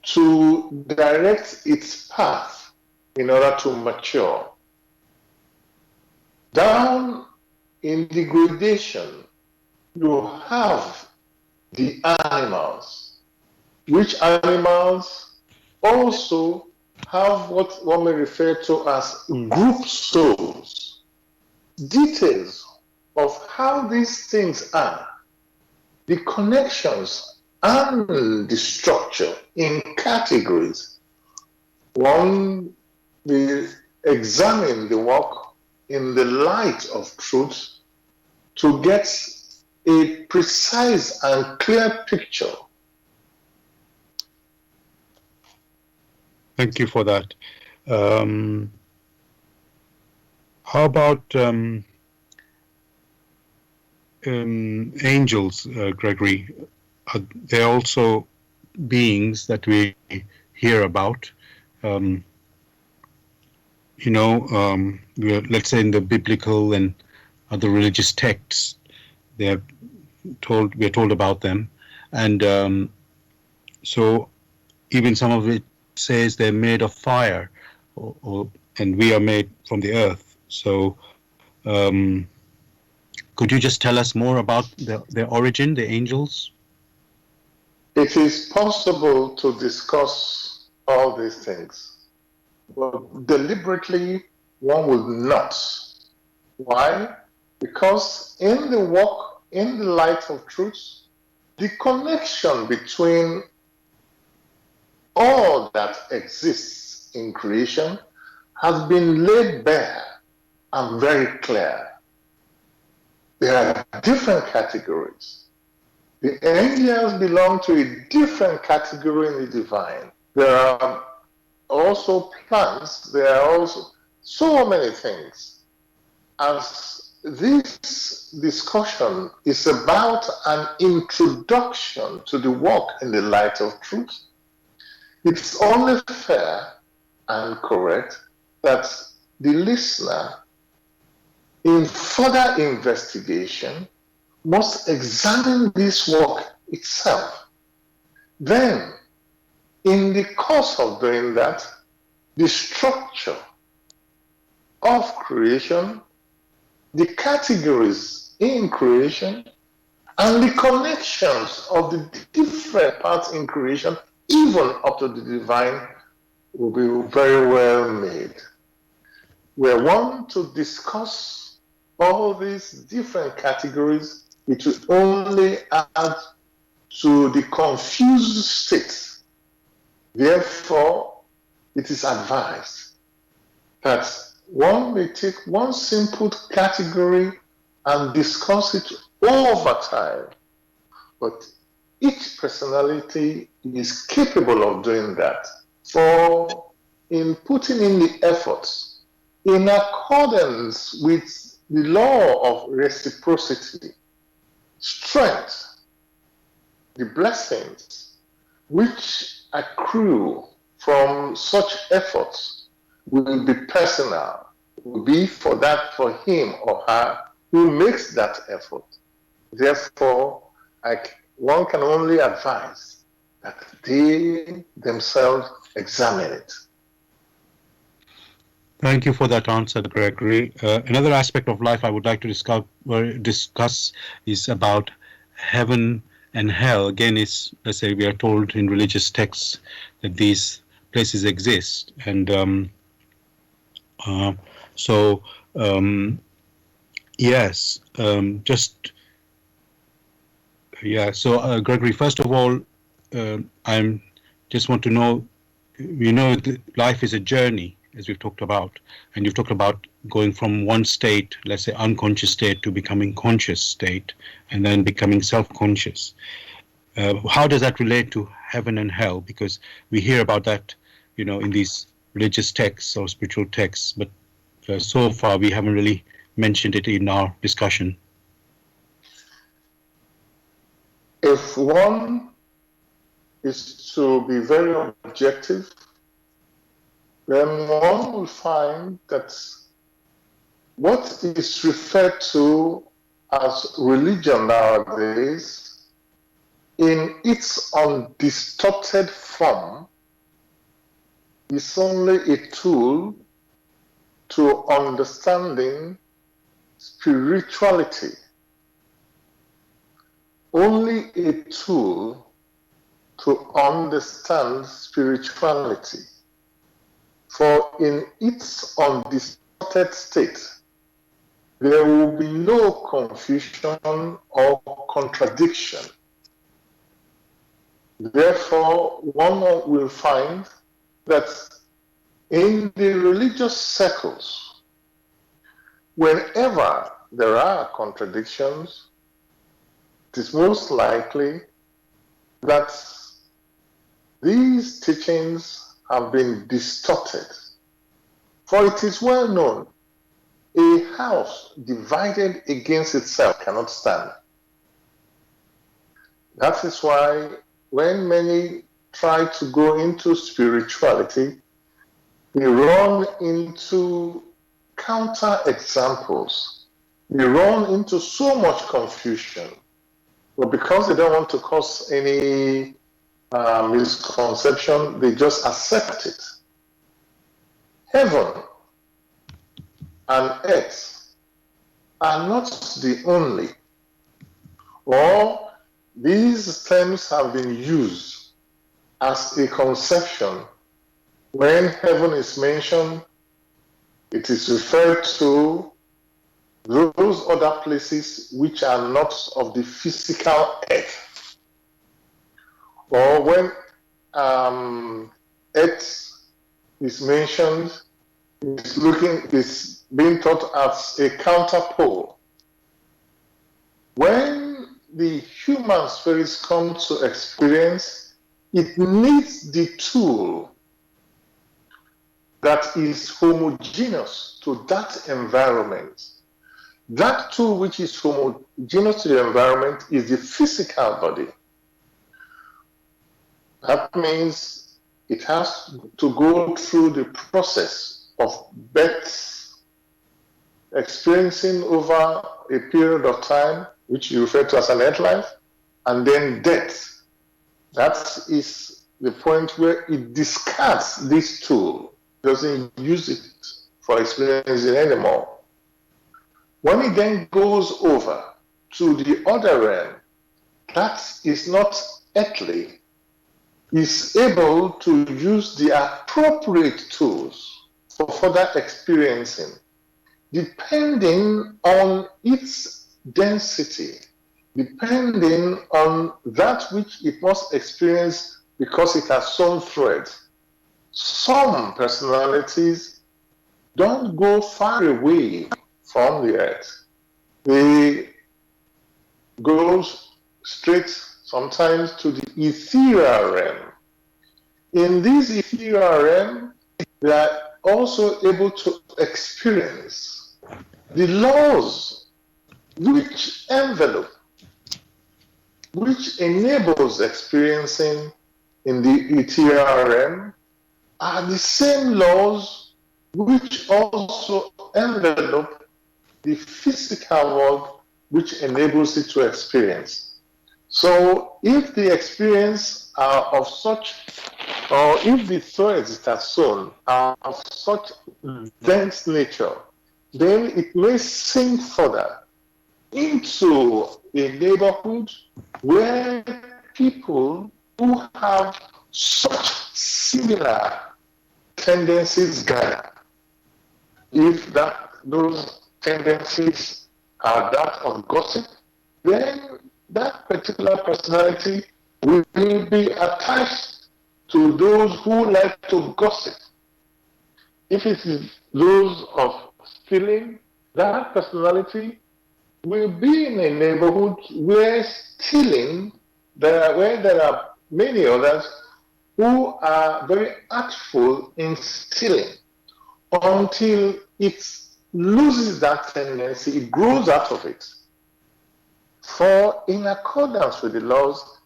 to direct its path in order to mature. Down in the gradation, you have the animals, which animals also have what one may refer to as group souls. Details of how these things are, the connections and the structure in categories. One will examine the work in the light of truth to get a precise and clear picture. thank you for that. How about angels, Gregory? They're also beings that we hear about. Let's say in the biblical and other religious texts, we're told about them, and so even some of it says they're made of fire, and we are made from the earth. So, could you just tell us more about their origin, the angels? It is possible to discuss all these things, but deliberately one will not. Why? Because in the walk, in the light of truth, the connection between all that exists in creation has been laid bare and very clear. There are different categories. The angels belong to a different category in the divine. There are also plants, there are also so many things. As this discussion is about an introduction to the work in the light of truth. It's only fair and correct that the listener, in further investigation, must examine this work itself. Then, in the course of doing that, the structure of creation, the categories in creation, and the connections of the different parts in creation, even up to the divine, will be very well made. We want to discuss all these different categories. It will only add to the confused state. Therefore, it is advised that one may take one simple category and discuss it over time. But each personality is capable of doing that. For in putting in the efforts, in accordance with the law of reciprocity, strength, the blessings which accrue from such efforts will be personal, will be for him or her who makes that effort. Therefore, one can only advise that they themselves examine it. Thank you for that answer, Gregory. Another aspect of life I would like to discuss is about heaven and hell. Again, let's say we are told in religious texts that these places exist, and so yes, So, Gregory, first of all, I'm just want to know. Life is a journey, as we've talked about, and you've talked about going from one state, let's say unconscious state, to becoming conscious state, and then becoming self-conscious. How does that relate to heaven and hell? Because we hear about that, in these religious texts or spiritual texts, but so far we haven't really mentioned it in our discussion. If one is to be very objective, then one will find that what is referred to as religion nowadays, in its undistorted form, is only a tool to understanding spirituality. Only a tool to understand spirituality. For in its undistorted state, there will be no confusion or contradiction. Therefore, one will find that in the religious circles, whenever there are contradictions, it is most likely that these teachings have been distorted. For it is well known, a house divided against itself cannot stand. That is why when many try to go into spirituality, they run into counter examples. They run into so much confusion. But because they don't want to cause any misconception, they just accept it. Heaven and earth are not the only, or these terms have been used as a conception. When heaven is mentioned, it is referred to those other places which are not of the physical earth. Or when earth is mentioned, it's being taught as a counterpole. When the human spirit comes to experience, it needs the tool that is homogeneous to that environment. That too which is homogeneous to the environment is the physical body. That means it has to go through the process of birth, experiencing over a period of time, which you refer to as an earth life, and then death. That is the point where it discards this tool, doesn't use it for experiencing anymore. When it then goes over to the other realm, that is not earthly, is able to use the appropriate tools for further experiencing, depending on its density, depending on that which it must experience because it has some thread. Some personalities don't go far away from the earth. They go straight sometimes to the ethereal realm. In this ethereal realm, they are also able to experience the laws which envelop, which enables experiencing in the ethereal realm, are the same laws which also envelop the physical world, which enables it to experience. So if the experience are of such, or if the threads it has sown are of such dense nature, then it may sink further into a neighborhood where people who have such similar tendencies gather. If those tendencies are that of gossip, then that particular personality will be attached to those who like to gossip. If it is those of stealing, that personality will be in a neighborhood where stealing, where there are many others who are very artful in stealing until it loses that tendency, it grows out of it. For in accordance with the laws,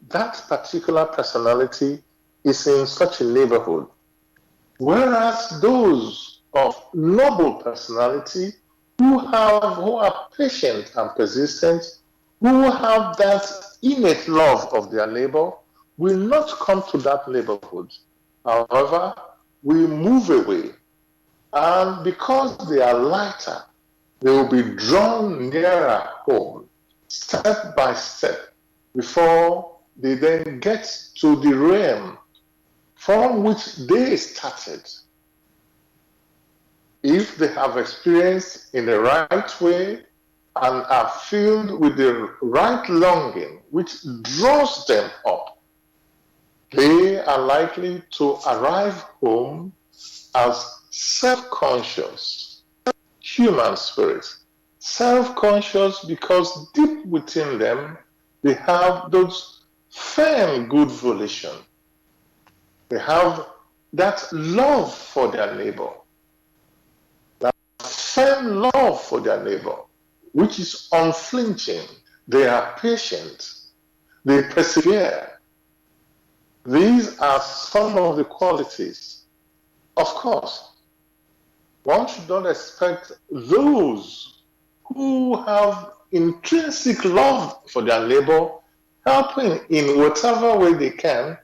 that particular personality is in such a neighborhood. Whereas those of noble personality who are patient and persistent, who have that innate love of their neighbor, will not come to that neighborhood. However, will move away. And because they are lighter, they will be drawn nearer home, step by step, before they then get to the realm from which they started. If they have experienced in the right way and are filled with the right longing, which draws them up, they are likely to arrive home as self-conscious human spirits. Self-conscious because deep within them, they have those firm good volition. They have that love for their neighbor, that firm love for their neighbor, which is unflinching. They are patient. They persevere. These are some of the qualities. Of course, one should not expect those who have intrinsic love for their neighbor, helping in whatever way they can,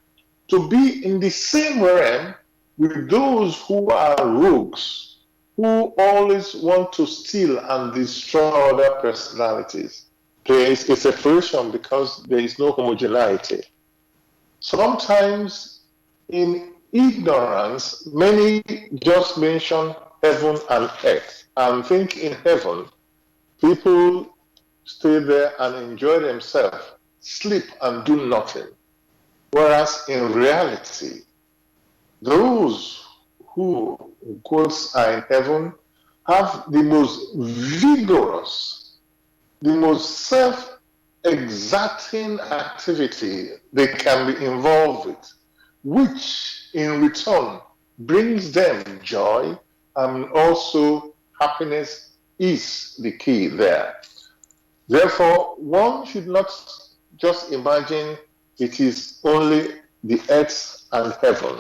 to be in the same realm with those who are rogues, who always want to steal and destroy other personalities. There is a separation because there is no homogeneity. Sometimes in ignorance, many just mention heaven and earth and think in heaven, people stay there and enjoy themselves, sleep and do nothing. Whereas in reality, those who, in quotes, are in heaven have the most vigorous, the most self-exerting activity they can be involved with, which in return brings them joy and also happiness is the key there. Therefore, one should not just imagine it is only the earth and heaven.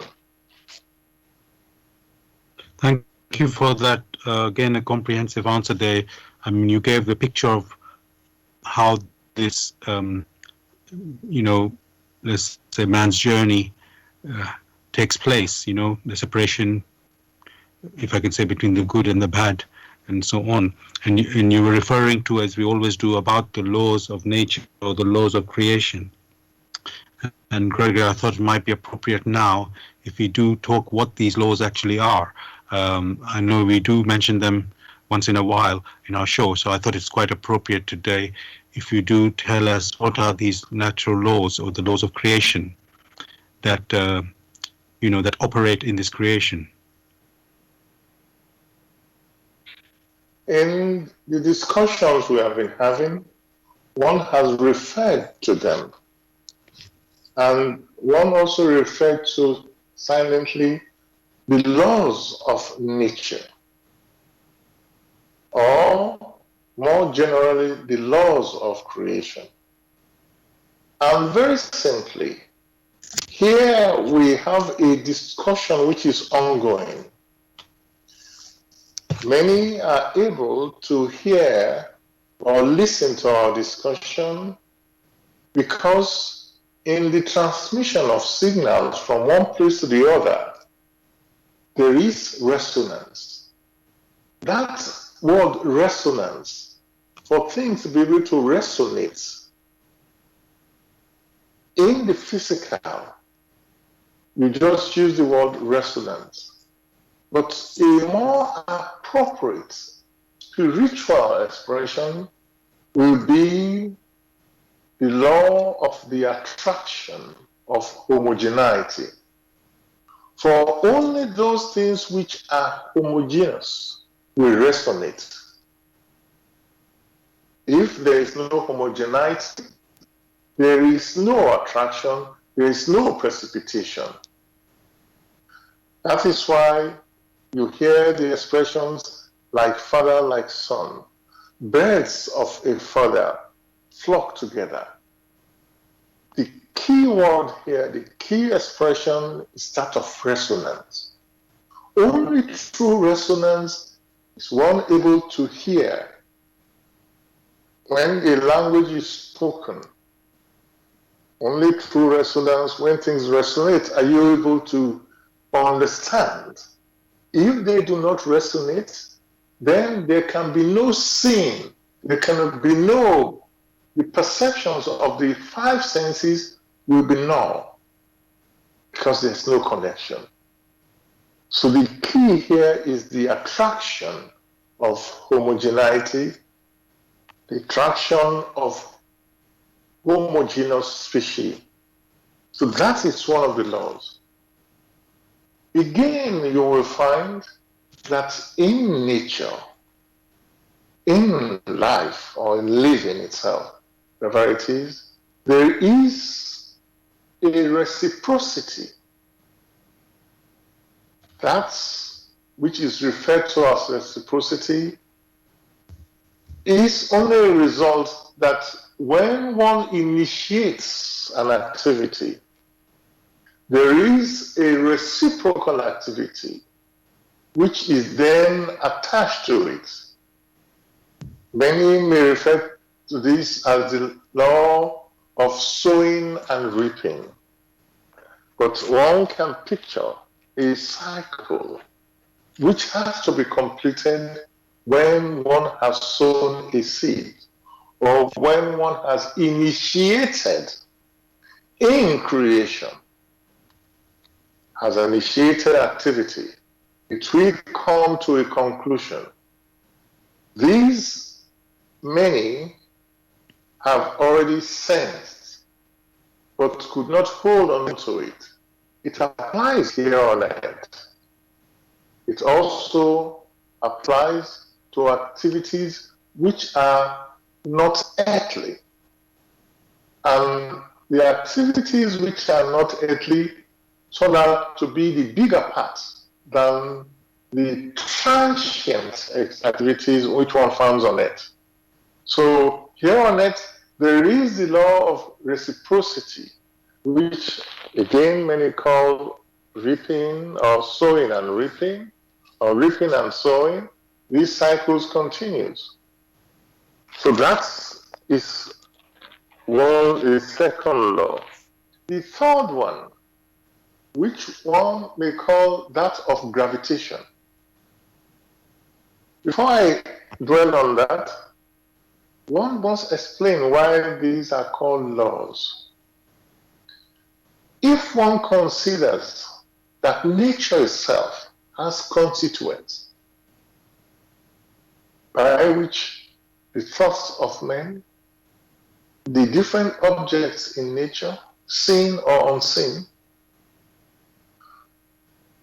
Thank you for that. Again, a comprehensive answer there. I mean, you gave the picture of how this, let's say, man's journey takes place. The separation, if I can say, between the good and the bad, and so on. And you were referring to, as we always do, about the laws of nature or the laws of creation. And Gregory, I thought it might be appropriate now if we do talk what these laws actually are. I know we do mention them once in a while in our show, so I thought it's quite appropriate today if you do tell us what are these natural laws or the laws of creation that that operate in this creation. In the discussions we have been having, one has referred to them. And one also referred to silently the laws of nature, or more generally, the laws of creation. And very simply, here we have a discussion which is ongoing. Many are able to hear or listen to our discussion because in the transmission of signals from one place to the other, there is resonance. That word resonance, for things to be able to resonate in the physical, you just use the word resonance. But a more appropriate spiritual expression will be the law of the attraction of homogeneity. For only those things which are homogeneous will resonate. If there is no homogeneity, there is no attraction, there is no precipitation. That is why you hear the expressions like father, like son. Birds of a father flock together. The key word here, the key expression is that of resonance. Only through resonance is one able to hear. When a language is spoken, only through resonance, when things resonate, are you able to understand. If they do not resonate, then there can be no seeing. There can be the perceptions of the five senses will be null because there's no connection. So the key here is the attraction of homogeneity, the attraction of homogeneous species. So that is one of the laws. Again, you will find that in nature, in life or in living itself, whatever it is, there is a reciprocity. That's which is referred to as reciprocity is only a result that when one initiates an activity, there is a reciprocal activity which is then attached to it. Many may refer to this as the law of sowing and reaping. But one can picture a cycle which has to be completed when one has sown a seed or when one has initiated in creation, has initiated activity. It will come to a conclusion. These many have already sensed but could not hold on to it. It applies here on earth. It also applies to activities which are not earthly. And the activities which are not earthly turn out to be the bigger part than the transient activities which one finds on Earth. So here on Earth, there is the law of reciprocity, which again many call reaping or sowing and reaping, or reaping and sowing. These cycles continues. So that is the second law. The third one, which one may call that of gravitation. Before I dwell on that, one must explain why these are called laws. If one considers that nature itself has constituents by which the thoughts of men, the different objects in nature, seen or unseen,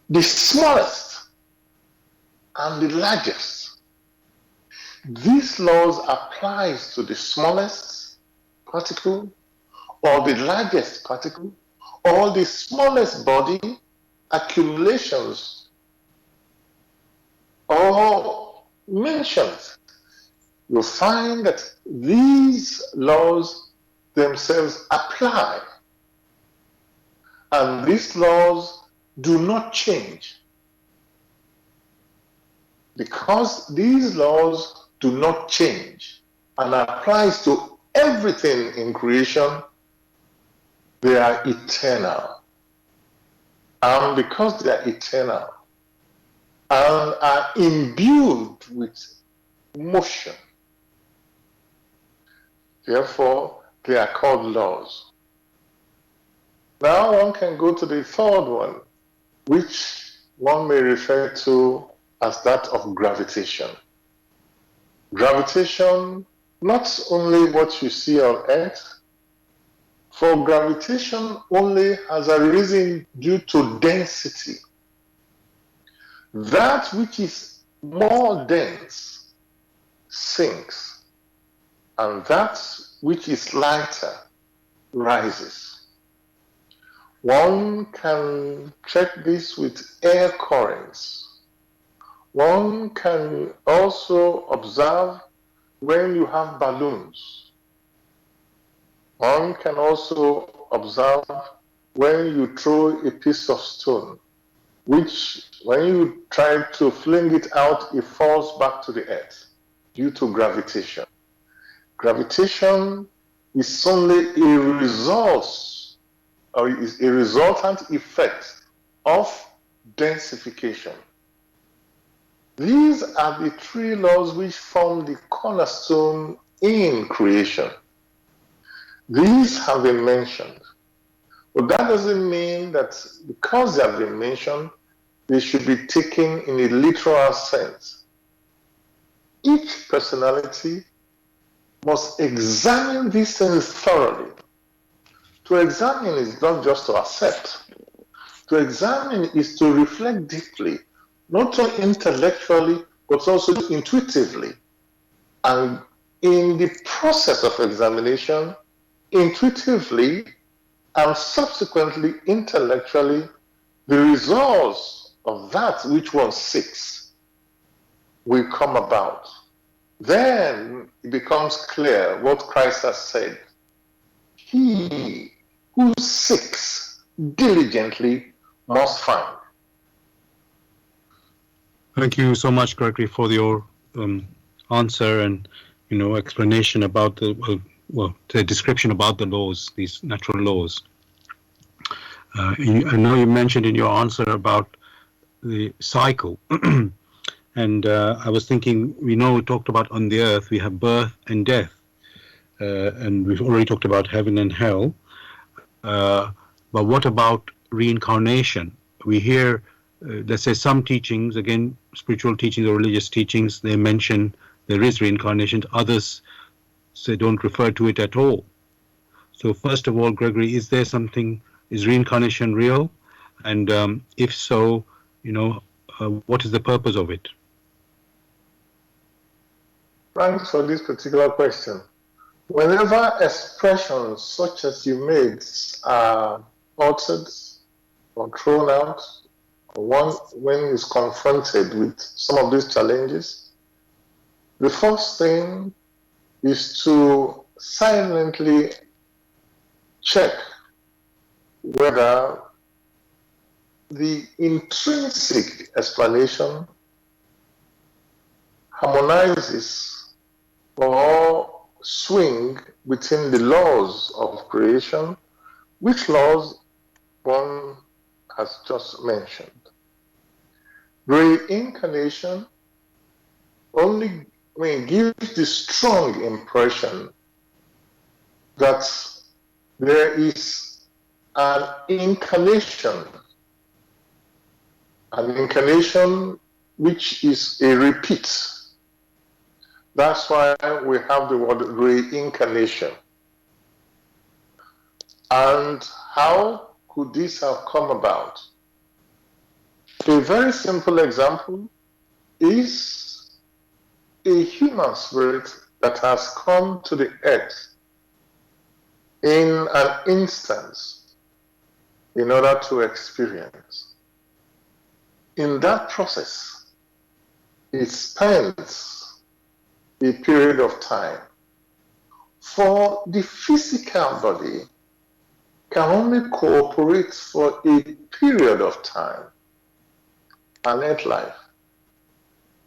the smallest and the largest, these laws applies to the smallest particle or the largest particle or the smallest body accumulations or mentions. You'll find that these laws themselves apply, and these laws do not change. Because these laws do not change and applies to everything in creation, they are eternal. And because they are eternal and are imbued with motion, therefore they are called laws. Now one can go to the third one, which one may refer to as that of gravitation. Gravitation, not only what you see on Earth, for gravitation only has arisen due to density. That which is more dense sinks, and that which is lighter rises. One can check this with air currents. One can also observe when you have balloons. One can also observe when you throw a piece of stone, which when you try to fling it out, it falls back to the earth due to gravitation. Gravitation is only a result or is a resultant effect of densification. These are the three laws which form the cornerstone in creation. These have been mentioned, but that doesn't mean that because they have been mentioned, they should be taken in a literal sense. Each personality must examine these things thoroughly. To examine is not just to accept. To examine is to reflect deeply, not only intellectually, but also intuitively. And in the process of examination, intuitively and subsequently intellectually, the results of that which one seeks will come about. Then it becomes clear what Christ has said. He who seeks diligently must find. Thank you so much, Gregory, for your answer and explanation about the description about the laws, these natural laws. I know you mentioned in your answer about the cycle, and I was thinking, we talked about on the earth we have birth and death, and we've already talked about heaven and hell. But what about reincarnation? We hear, let's say, some teachings, again, spiritual teachings or religious teachings, they mention there is reincarnation. Others say don't refer to it at all. So first of all, Gregory, is reincarnation real? And if so, what is the purpose of it? Thanks for this particular question. Whenever expressions such as you made are uttered or thrown out one, when he's confronted with some of these challenges, the first thing is to silently check whether the intrinsic explanation harmonizes or swing within the laws of creation, which laws one has just mentioned. Reincarnation only gives the strong impression that there is an incarnation which is a repeat. That's why we have the word reincarnation. And how could this have come about? A very simple example is a human spirit that has come to the earth in an instance in order to experience. In that process, it spends a period of time. For the physical body can only cooperate for a period of time, planet life.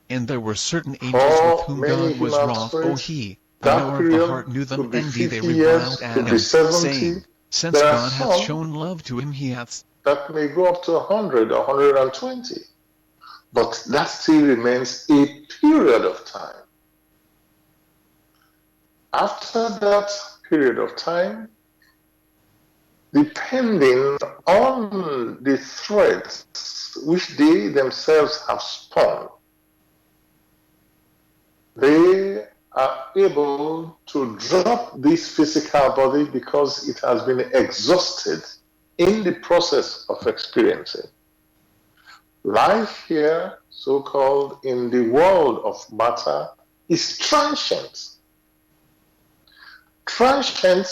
And there were certain angels with For whom many God was human wroth. O spirits, he, the that knower of the period heart, knew them could be envy. They 50 reviled years, could be Adam, 70. saying, Since There are God hath some shown love to him, he hath that may go up to 100 or 120. But that still remains a period of time. After that period of time, depending on the threads which they themselves have spun, they are able to drop this physical body because it has been exhausted in the process of experiencing. Life here, so-called in the world of matter, is transient. Transient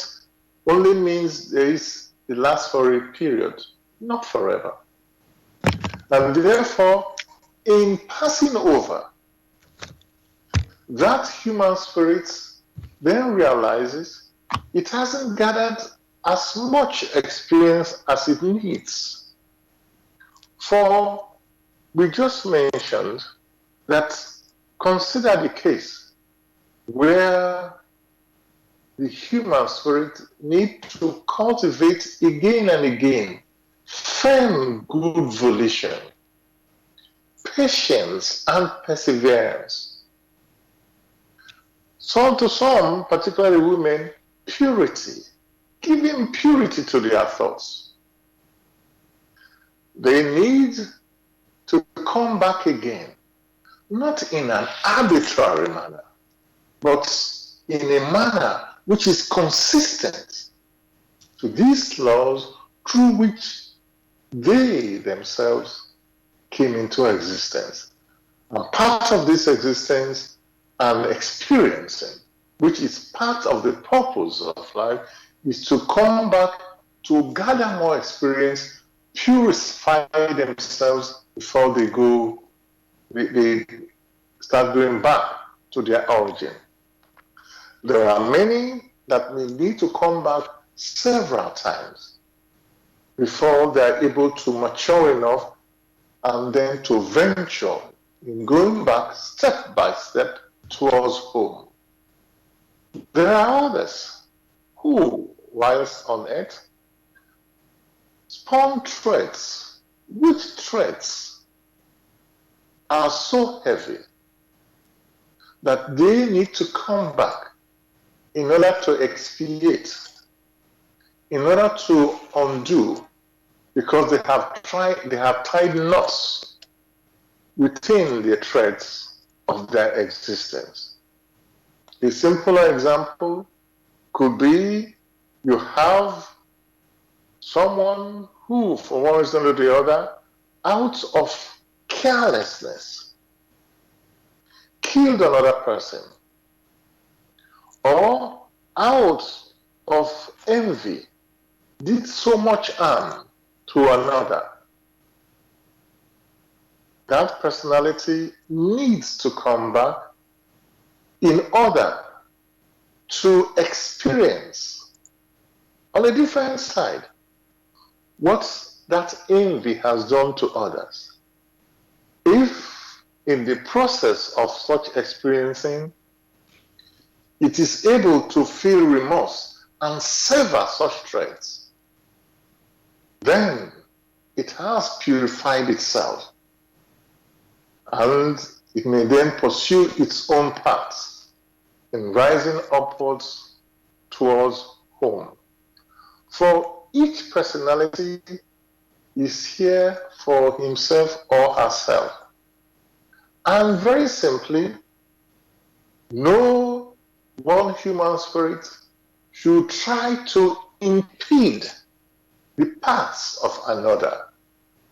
only means it lasts for a period, not forever. And therefore, in passing over, that human spirit then realizes it hasn't gathered as much experience as it needs. For we just mentioned that consider the case where the human spirit needs to cultivate again and again firm good volition, patience, and perseverance. Some to some, particularly women, purity, giving purity to their thoughts. They need to come back again, not in an arbitrary manner, but in a manner which is consistent to these laws through which they themselves came into existence. And part of this existence and experiencing, which is part of the purpose of life, is to come back to gather more experience, purify themselves before they start going back to their origin. There are many that may need to come back several times before they are able to mature enough and then to venture in going back step by step towards home. There are others who, whilst on earth, spun threads, which threads are so heavy that they need to come back in order to expiate, in order to undo, because they have tied knots within the threads of their existence. A simpler example could be you have someone who, for one reason or the other, out of carelessness, killed another person, or out of envy, did so much harm to another. that personality needs to come back in order to experience on a different side what that envy has done to others. If in the process of such experiencing, it is able to feel remorse and sever such traits, then it has purified itself and it may then pursue its own path in rising upwards towards home. For each personality is here for himself or herself. And very simply, no one human spirit should try to impede the paths of another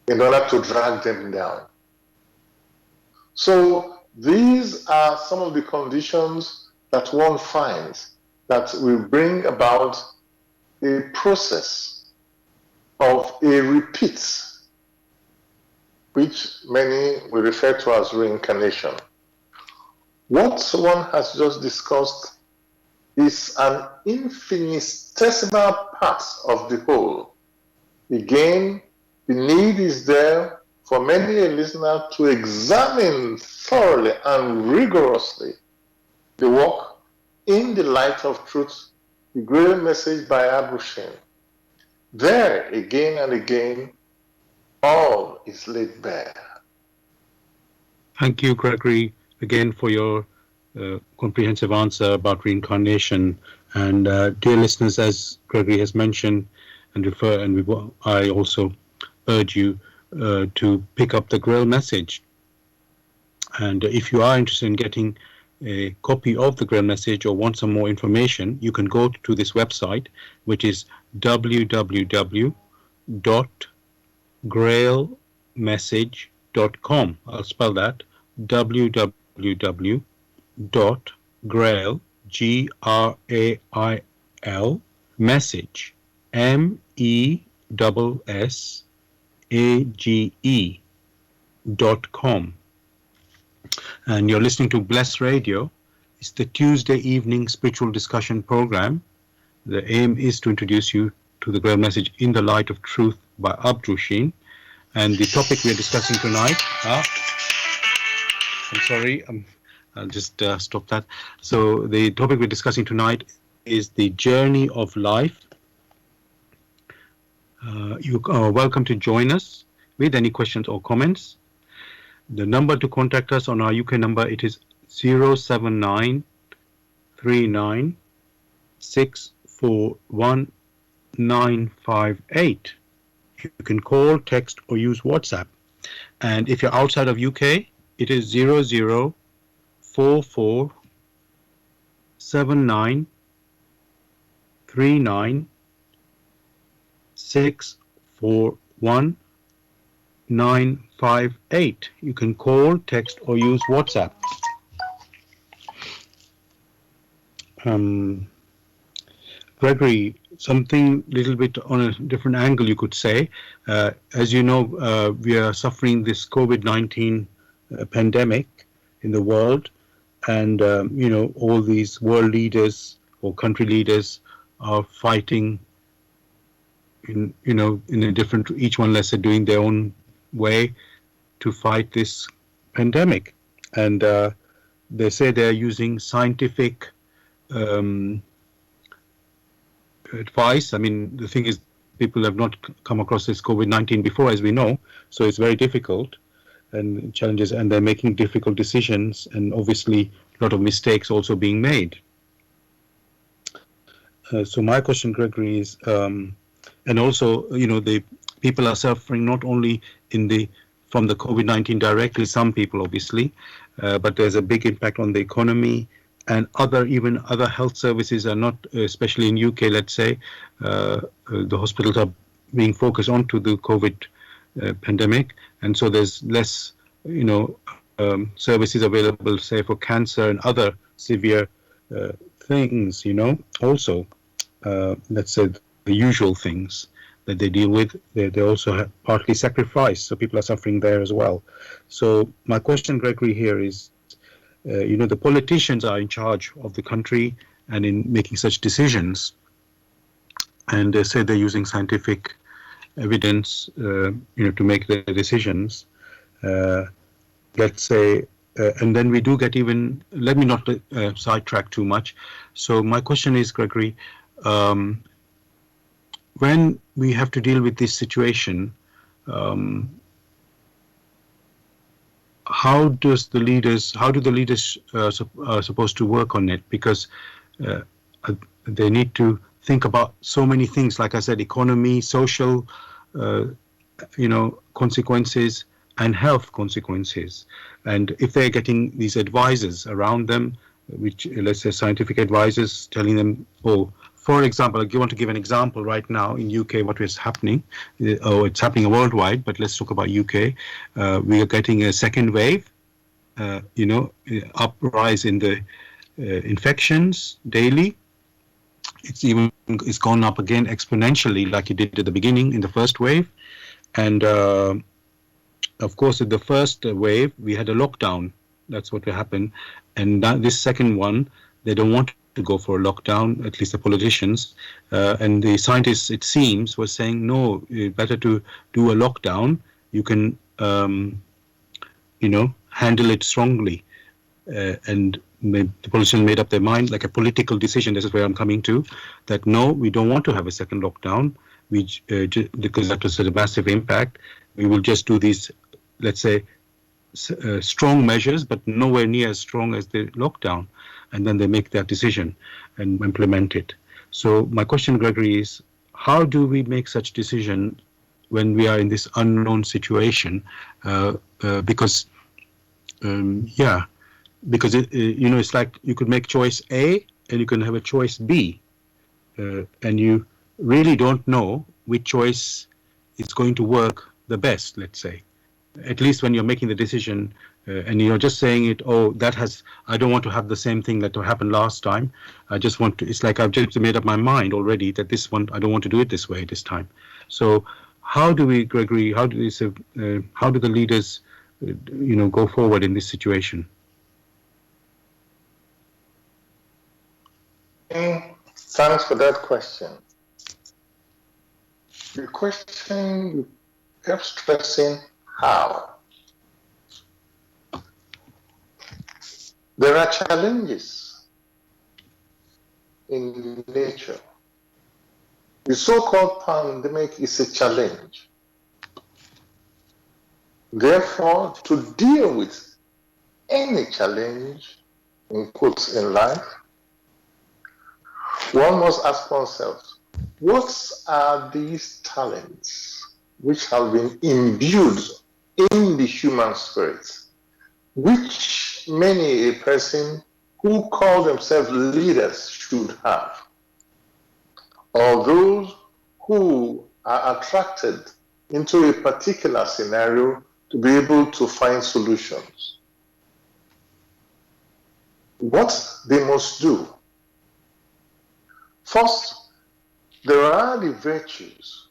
in order to drag them down. So these are some of the conditions that one finds that will bring about a process of a repeat, which many will refer to as reincarnation. What one has just discussed is an infinitesimal part of the whole. Again, the need is there for many a listener to examine thoroughly and rigorously the work in the light of truth, the Grail message by Abushin. There, again and again, all is laid bare. Thank you, Gregory, again for your comprehensive answer about reincarnation. And dear listeners, as Gregory has mentioned I also urge you to pick up the Grail message. And if you are interested in getting a copy of the Grail message or want some more information, you can go to this website, which is www.grailmessage.com. I'll spell that: www.grail, Grail, message, MESSAGE.com. And you're listening to Bless Radio. It's the Tuesday evening spiritual discussion program. The aim is to introduce you to the Grail message in the light of truth by Abdushin. And the topic we're discussing tonight, I'm sorry, I'll just stop that. So the topic we're discussing tonight is the journey of life. You are welcome to join us with any questions or comments. The number to contact us on our UK number, it is 07939641958. You can call, text, or use WhatsApp. And if you're outside of UK, it is 00447939641958. You can call, text, or use WhatsApp. Gregory, something little bit on a different angle, you could say. As you know, we are suffering this COVID-19 pandemic in the world, and all these world leaders or country leaders are fighting in a different, each one, let's say, doing their own way to fight this pandemic. And they say they're using scientific advice. I mean, the thing is, people have not come across this COVID-19 before, as we know, so it's very difficult and challenges, and they're making difficult decisions, and obviously a lot of mistakes also being made. So my question, Gregory, is, and also, the people are suffering not only from the COVID-19 directly, some people obviously, but there's a big impact on the economy, and even other health services are not, especially in UK, let's say, the hospitals are being focused onto the COVID pandemic, and so there's less, services available, say, for cancer and other severe things, also, let's say, the usual things. that they deal with, they also have partly sacrificed, so people are suffering there as well. So my question, Gregory, here is, the politicians are in charge of the country and in making such decisions, and they say they're using scientific evidence, to make their decisions. Uh, let's say, and then we do get even. Let me not sidetrack too much. So my question is, Gregory, um, when we have to deal with this situation, um, how do the leaders supposed to work on it? Because uh, they need to think about so many things, like I said, economy, social, uh, consequences, and health consequences. And if they're getting these advisors around them, which, let's say, scientific advisors telling them, oh, for example, I want to give an example right now in UK, what is happening. It's happening worldwide, but let's talk about UK. We are getting a second wave, uprise in the infections daily. It's gone up again exponentially, like it did at the beginning in the first wave. And of course, in the first wave, we had a lockdown. That's what happened. And this second one, they don't want to go for a lockdown, at least the politicians. And the scientists, it seems, were saying, no, better to do a lockdown. You can, handle it strongly. And the politicians made up their mind, like a political decision. This is where I'm coming to, that no, we don't want to have a second lockdown. Because that was a massive impact. We will just do these, let's say, strong measures, but nowhere near as strong as the lockdown. And then they make that decision and implement it. So my question, Gregory, is how do we make such decision when we are in this unknown situation? Because it's like you could make choice A and you can have a choice B, and you really don't know which choice is going to work the best, let's say. At least when you're making the decision, and you're just saying it, I don't want to have the same thing that happened last time. It's like I've just made up my mind already that this one, I don't want to do it this way this time. So how do we, Gregory, how do the leaders, go forward in this situation? Thanks for that question. The question kept stressing how. There are challenges in nature. The so-called pandemic is a challenge. Therefore, to deal with any challenge, in quotes, in life, one must ask oneself, what are these talents which have been imbued in the human spirit, which many a person who call themselves leaders should have, or those who are attracted into a particular scenario to be able to find solutions? What they must do. First, there are the virtues,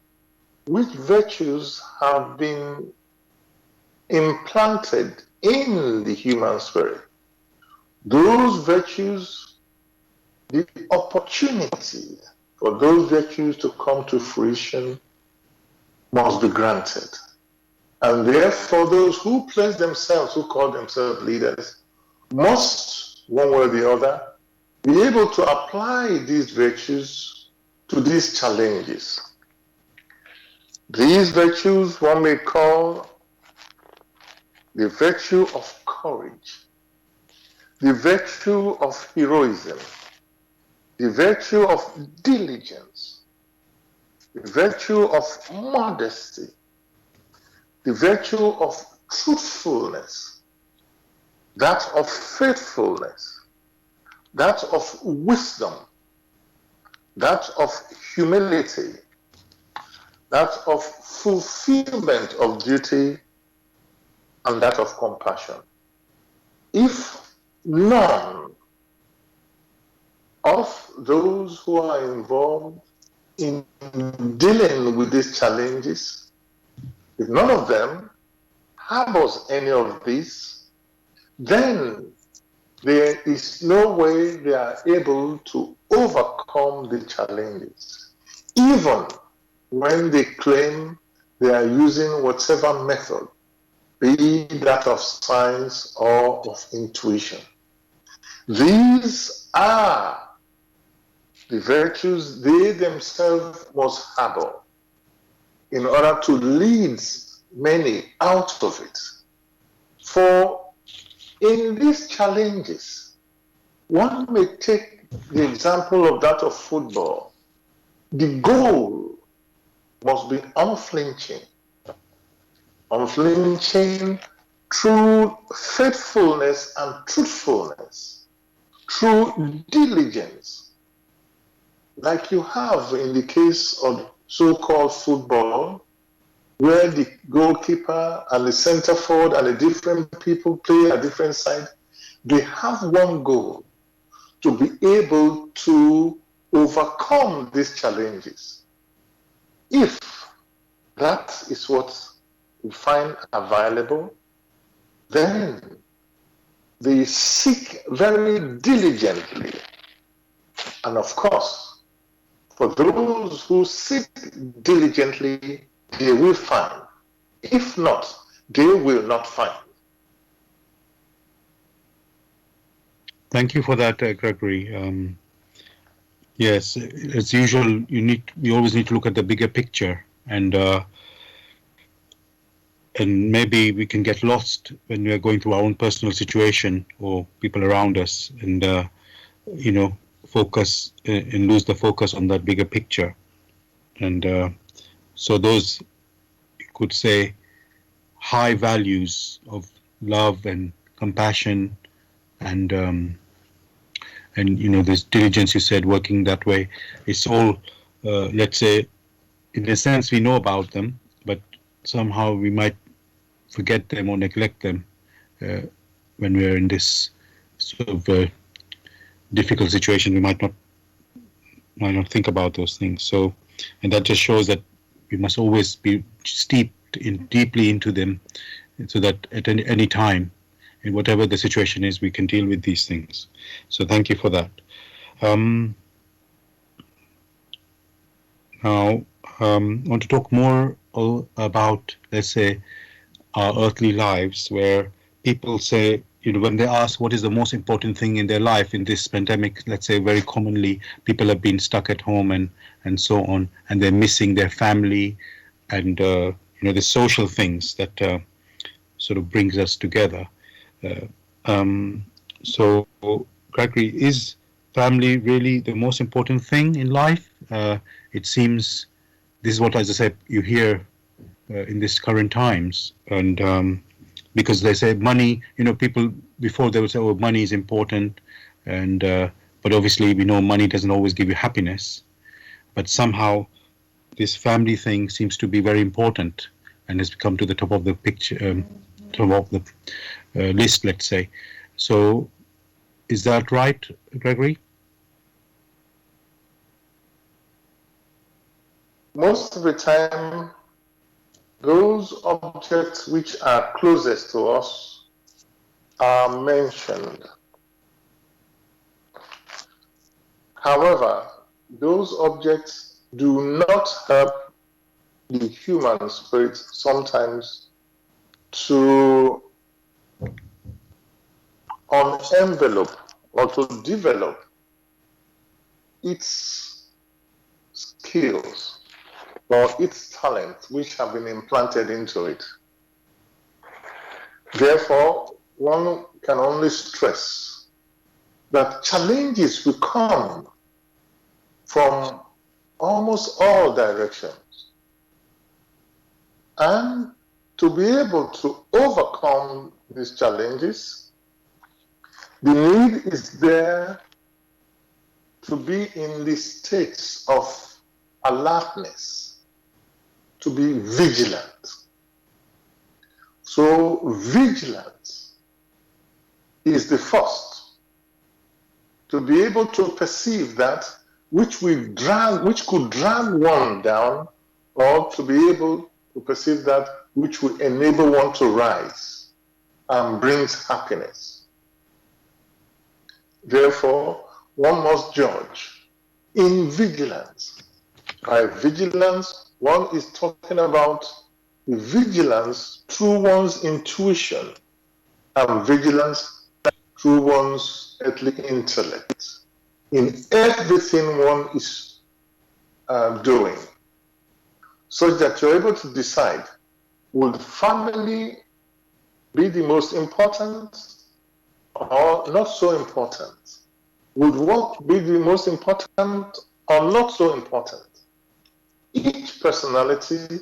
which virtues have been implanted in the human spirit. Those virtues, the opportunity for those virtues to come to fruition must be granted. And therefore, those who call themselves leaders, must, one way or the other, be able to apply these virtues to these challenges. These virtues one may call the virtue of courage, the virtue of heroism, the virtue of diligence, the virtue of modesty, the virtue of truthfulness, that of faithfulness, that of wisdom, that of humility, that of fulfillment of duty, and that of compassion. If none of those who are involved in dealing with these challenges, if none of them harbors any of these, then there is no way they are able to overcome the challenges, even when they claim they are using whatever method, be that of science or of intuition. These are the virtues they themselves must harbor in order to lead many out of it. For in these challenges, one may take the example of that of football. The goal must be unflinching through faithfulness and truthfulness, through diligence, like you have in the case of so-called football, where the goalkeeper and the center forward and the different people play a different side. They have one goal: to be able to overcome these challenges. If that is what we find available, then they seek very diligently. And of course, for those who seek diligently, they will find. If not, they will not find. Thank you for that, Gregory. Yes, as usual, we always need to look at the bigger picture, and maybe we can get lost when we are going through our own personal situation or people around us, and focus and lose the focus on that bigger picture. And so those, you could say, high values of love and compassion and this diligence, you said, working that way, it's all, let's say, in a sense we know about them, but somehow we might forget them or neglect them when we're in this sort of difficult situation. We might not think about those things. So, and that just shows that we must always be steeped deeply into them, so that at any time, in whatever the situation is, we can deal with these things. So thank you for that. Now, I want to talk more about, let's say, our earthly lives, where people say, when they ask what is the most important thing in their life in this pandemic, let's say very commonly people have been stuck at home and so on, and they're missing their family and the social things that sort of brings us together. So, Gregory, is family really the most important thing in life? It seems this is what, as I said, you hear in these current times, and because they say money, people before they would say, oh, money is important, and but obviously we know money doesn't always give you happiness, but somehow this family thing seems to be very important and has come to the top of the picture, top of the list, let's say. So, is that right, Gregory? Most of the time, those objects which are closest to us are mentioned. However, those objects do not help the human spirit sometimes to unenvelope or to develop its skills or its talent which have been implanted into it. Therefore, one can only stress that challenges will come from almost all directions. And to be able to overcome these challenges, the need is there to be in the states of alertness, to be vigilant. So vigilance is the first, to be able to perceive that which could drag one down, or to be able to perceive that which will enable one to rise and brings happiness. Therefore, one must judge in vigilance. By vigilance, one is talking about the vigilance through one's intuition and vigilance through one's earthly intellect in everything one is doing, so that you're able to decide, would family be the most important or not so important? Would work be the most important or not so important? Each personality,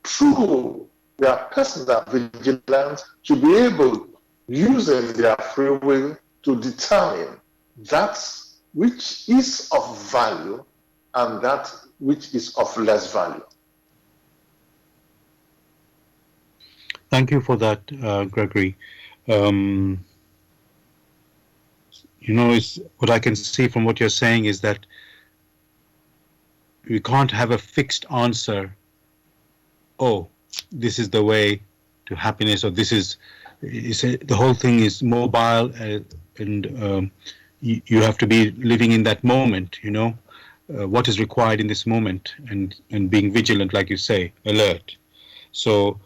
through their personal vigilance, should be able, using their free will, to determine that which is of value and that which is of less value. Thank you for that, Gregory. It's what I can see from what you're saying is that we can't have a fixed answer. Oh, this is the way to happiness, or this is the whole thing is mobile, and you have to be living in that moment. What is required in this moment, and being vigilant, like you say, alert. So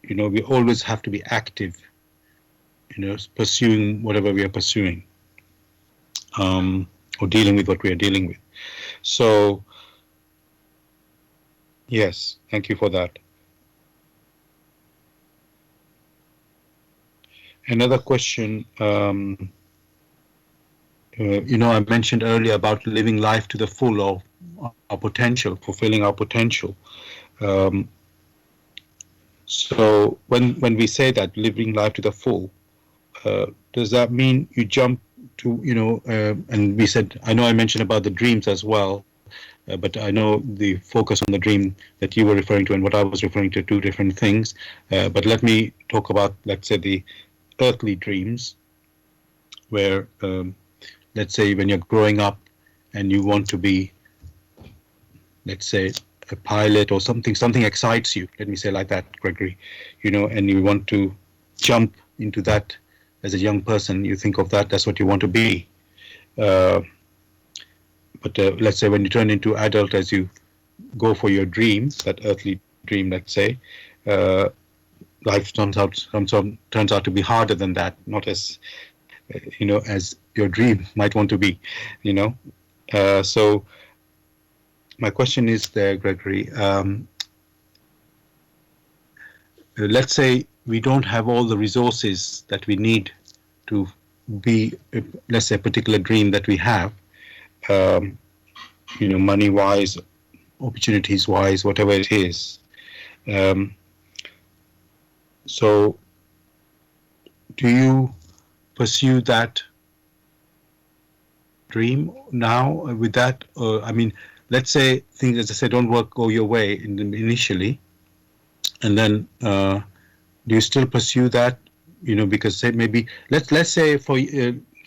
we always have to be active, pursuing whatever we are pursuing, or dealing with what we are dealing with. So yes, thank you for that. Another question, I mentioned earlier about living life to the full of our potential, fulfilling our potential. So when we say that, living life to the full, does that mean you jump to, and we said, I know I mentioned about the dreams as well, but I know the focus on the dream that you were referring to and what I was referring to, two different things. But let me talk about, let's say, the earthly dreams, where, let's say, when you're growing up and you want to be, let's say, a pilot or something excites you, let me say like that, Gregory, and you want to jump into that as a young person, you think of that's what you want to be. But let's say when you turn into adult, as you go for your dream, that earthly dream, let's say, life turns out to be harder than that, not as as your dream might want to be. So my question is there, Gregory. Let's say we don't have all the resources that we need to be, let's say, a particular dream that we have, money-wise, opportunities-wise, whatever it is. So do you pursue that dream now with that? Let's say things, as I said, don't go your way initially, and then do you still pursue that? Because say maybe let's say for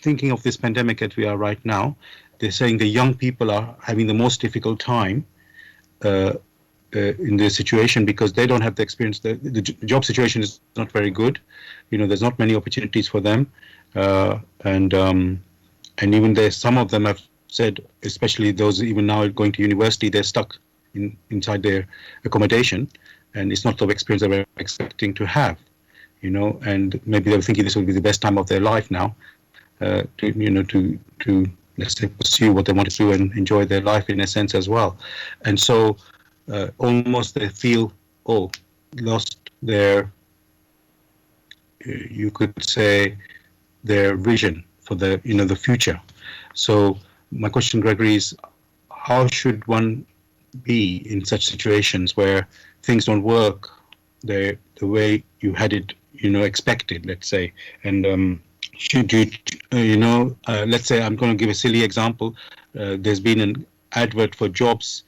thinking of this pandemic that we are right now, they're saying the young people are having the most difficult time in this situation because they don't have the experience. The job situation is not very good. There's not many opportunities for them, and even some of them have said, especially those even now going to university, they're stuck inside their accommodation, and it's not the experience they were expecting to have. And maybe they were thinking this will be the best time of their life now, to let's say pursue what they want to do and enjoy their life in a sense as well. And so almost they feel, lost their, you could say, their vision for the future. So my question, Gregory, is how should one be in such situations where things don't work the way you had it, expected, let's say, and should you, let's say, I'm going to give a silly example. There's been an advert for jobs,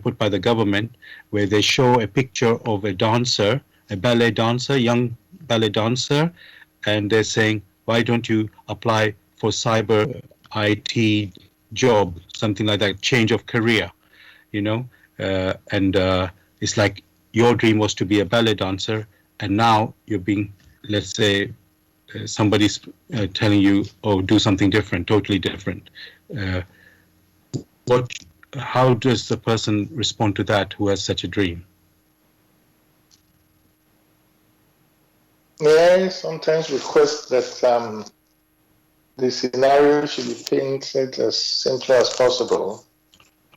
put by the government, where they show a picture of a dancer, a ballet dancer, young ballet dancer, and they're saying, why don't you apply for cyber IT job, something like that, change of career, and it's like your dream was to be a ballet dancer, and now you're being, let's say, somebody's telling you, oh, do something different, totally different. Uh, what? How does the person respond to that who has such a dream? Yeah, I sometimes request that the scenario should be painted as simply as possible,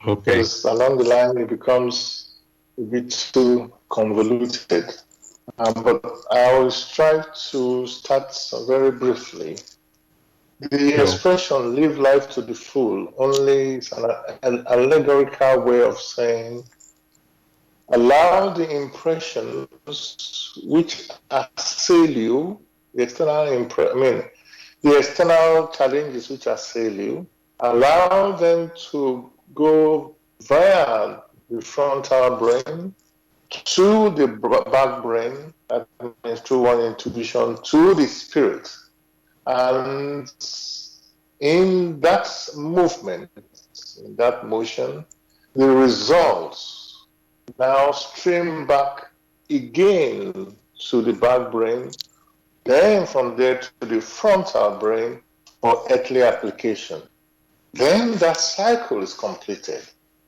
Okay. because along the line it becomes a bit too convoluted. But I always try to start very briefly. The Sure. expression "live life to the full" only is an allegorical way of saying allow the impressions which assail you, the the external challenges which assail you, allow them to go via the frontal brain to the back brain, that means through one intuition, to the spirit. And in that movement, in that motion, the results now stream back again to the back brain, then from there to the frontal brain for earthly application. Then that cycle is completed.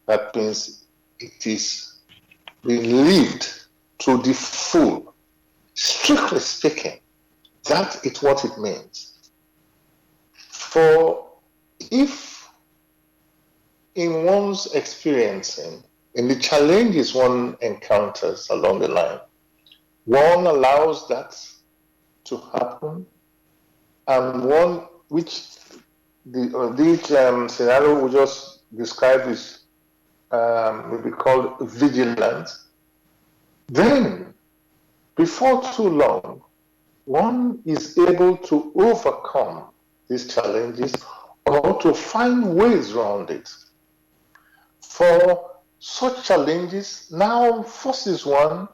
That means it is being lived to the full. Strictly speaking, that is what it means. For if in one's experiencing, in the challenges one encounters along the line, one allows that to happen, and one which the scenario we just described is will be called vigilant, then before too long, one is able to overcome these challenges or to find ways around it. For such challenges now forces one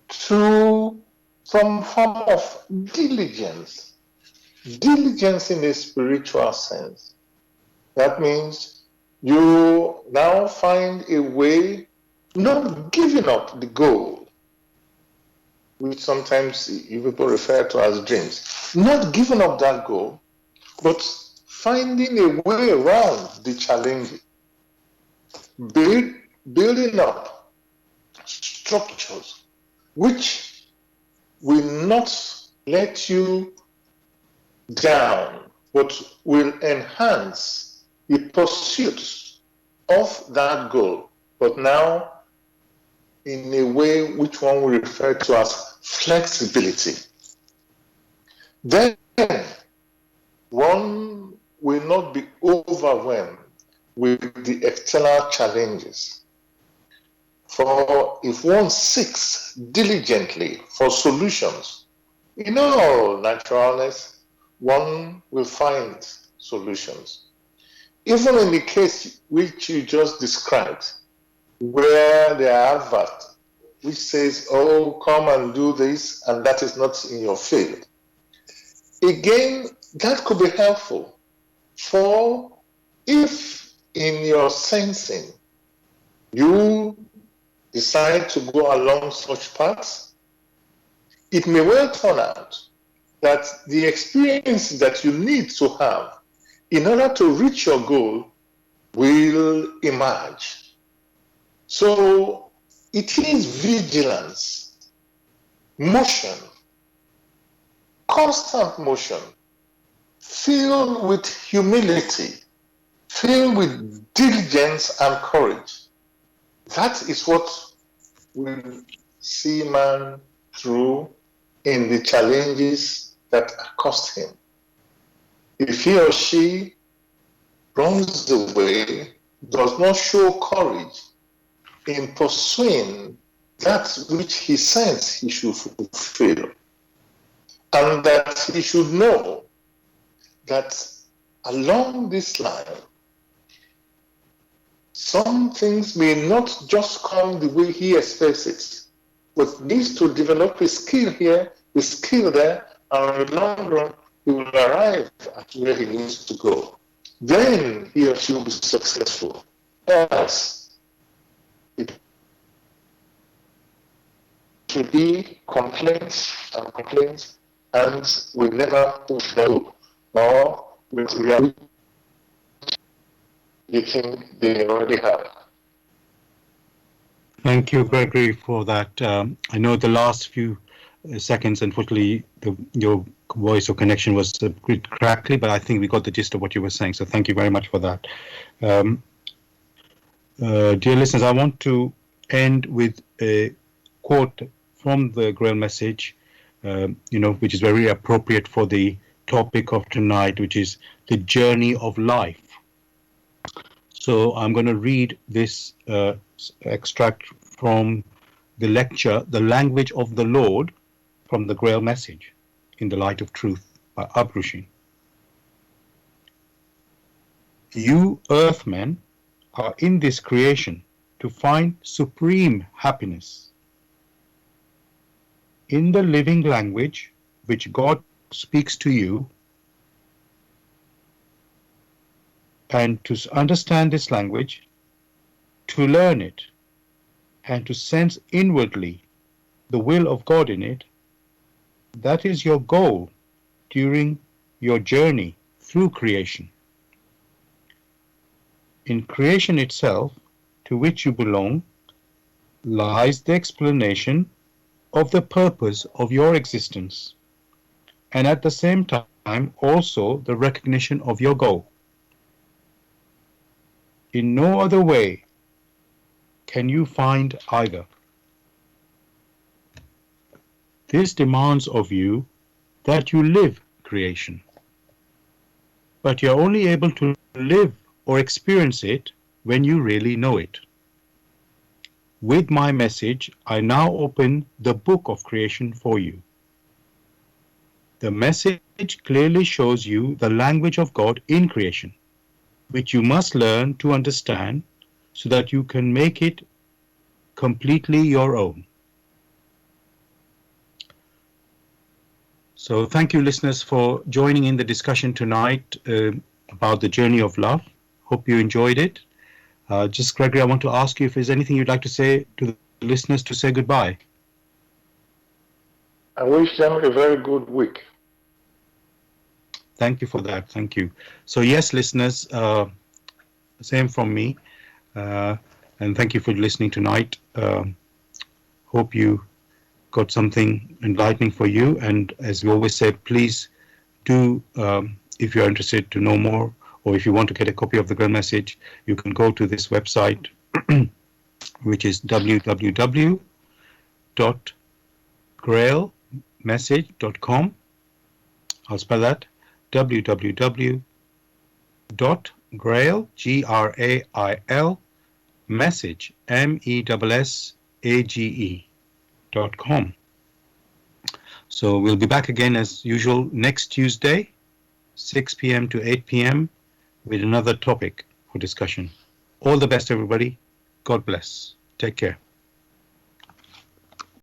to some form of diligence, diligence in a spiritual sense. That means you now find a way, not giving up the goal, which sometimes you people refer to as dreams, not giving up that goal, but finding a way around the challenge, building up structures which will not let you down, but will enhance the pursuit of that goal, but now in a way which one will refer to as flexibility. Then one will not be overwhelmed with the external challenges. For if one seeks diligently for solutions, in all naturalness, one will find solutions. Even in the case which you just described, where there are adverts which says, oh, come and do this, and that is not in your field. Again, that could be helpful. For if in your sensing you decide to go along such paths, it may well turn out that the experience that you need to have in order to reach your goal will emerge. So it is vigilance, motion, constant motion, filled with humility, filled with diligence and courage. That is what will see man through in the challenges that accost him. If he or she runs away, does not show courage in pursuing that which he says he should fulfill, and that he should know that along this line, some things may not just come the way he expects it, but needs to develop his skill here, his skill there, and in the long run, he will arrive at where he needs to go. then he or she will be successful. Else, it will be complaints and complaints, and we never push through, or with reality you think they already have. Thank you, Gregory, for that. I know the last few seconds, unfortunately, your voice or connection was a bit crackly, but I think we got the gist of what you were saying. So thank you very much for that. Dear listeners, I want to end with a quote from the Grail message, which is very appropriate for the topic of tonight, which is the journey of life. So I'm going to read this extract from the lecture, The Language of the Lord, from the Grail message, In the Light of Truth, by Abrushin. You earthmen are in this creation to find supreme happiness. In the living language which God speaks to you, and to understand this language, to learn it, and to sense inwardly the will of God in it, that is your goal during your journey through creation. In creation itself, to which you belong, lies the explanation of the purpose of your existence, and at the same time also the recognition of your goal. In no other way can you find either. This demands of you that you live creation, but you're only able to live or experience it when you really know it. With my message, I now open the book of creation for you. The message clearly shows you the language of God in creation, which you must learn to understand so that you can make it completely your own. So thank you, listeners, for joining in the discussion tonight about the journey of love. Hope you enjoyed it. Just, Gregory, I want to ask you if there's anything you'd like to say to the listeners to say goodbye. I wish them a very good week. Thank you for that. Thank you. So yes, listeners, same from me. And thank you for listening tonight. Hope you got something enlightening for you. And as we always say, please do, if you're interested to know more, or if you want to get a copy of the Grail message, you can go to this website, which is www.grailmessage.com. I'll spell that, www.grail, Grail, message, MESSAGE.com. So we'll be back again as usual next Tuesday, 6 p.m. to 8 p.m. with another topic for discussion. All the best, everybody. God bless. Take care.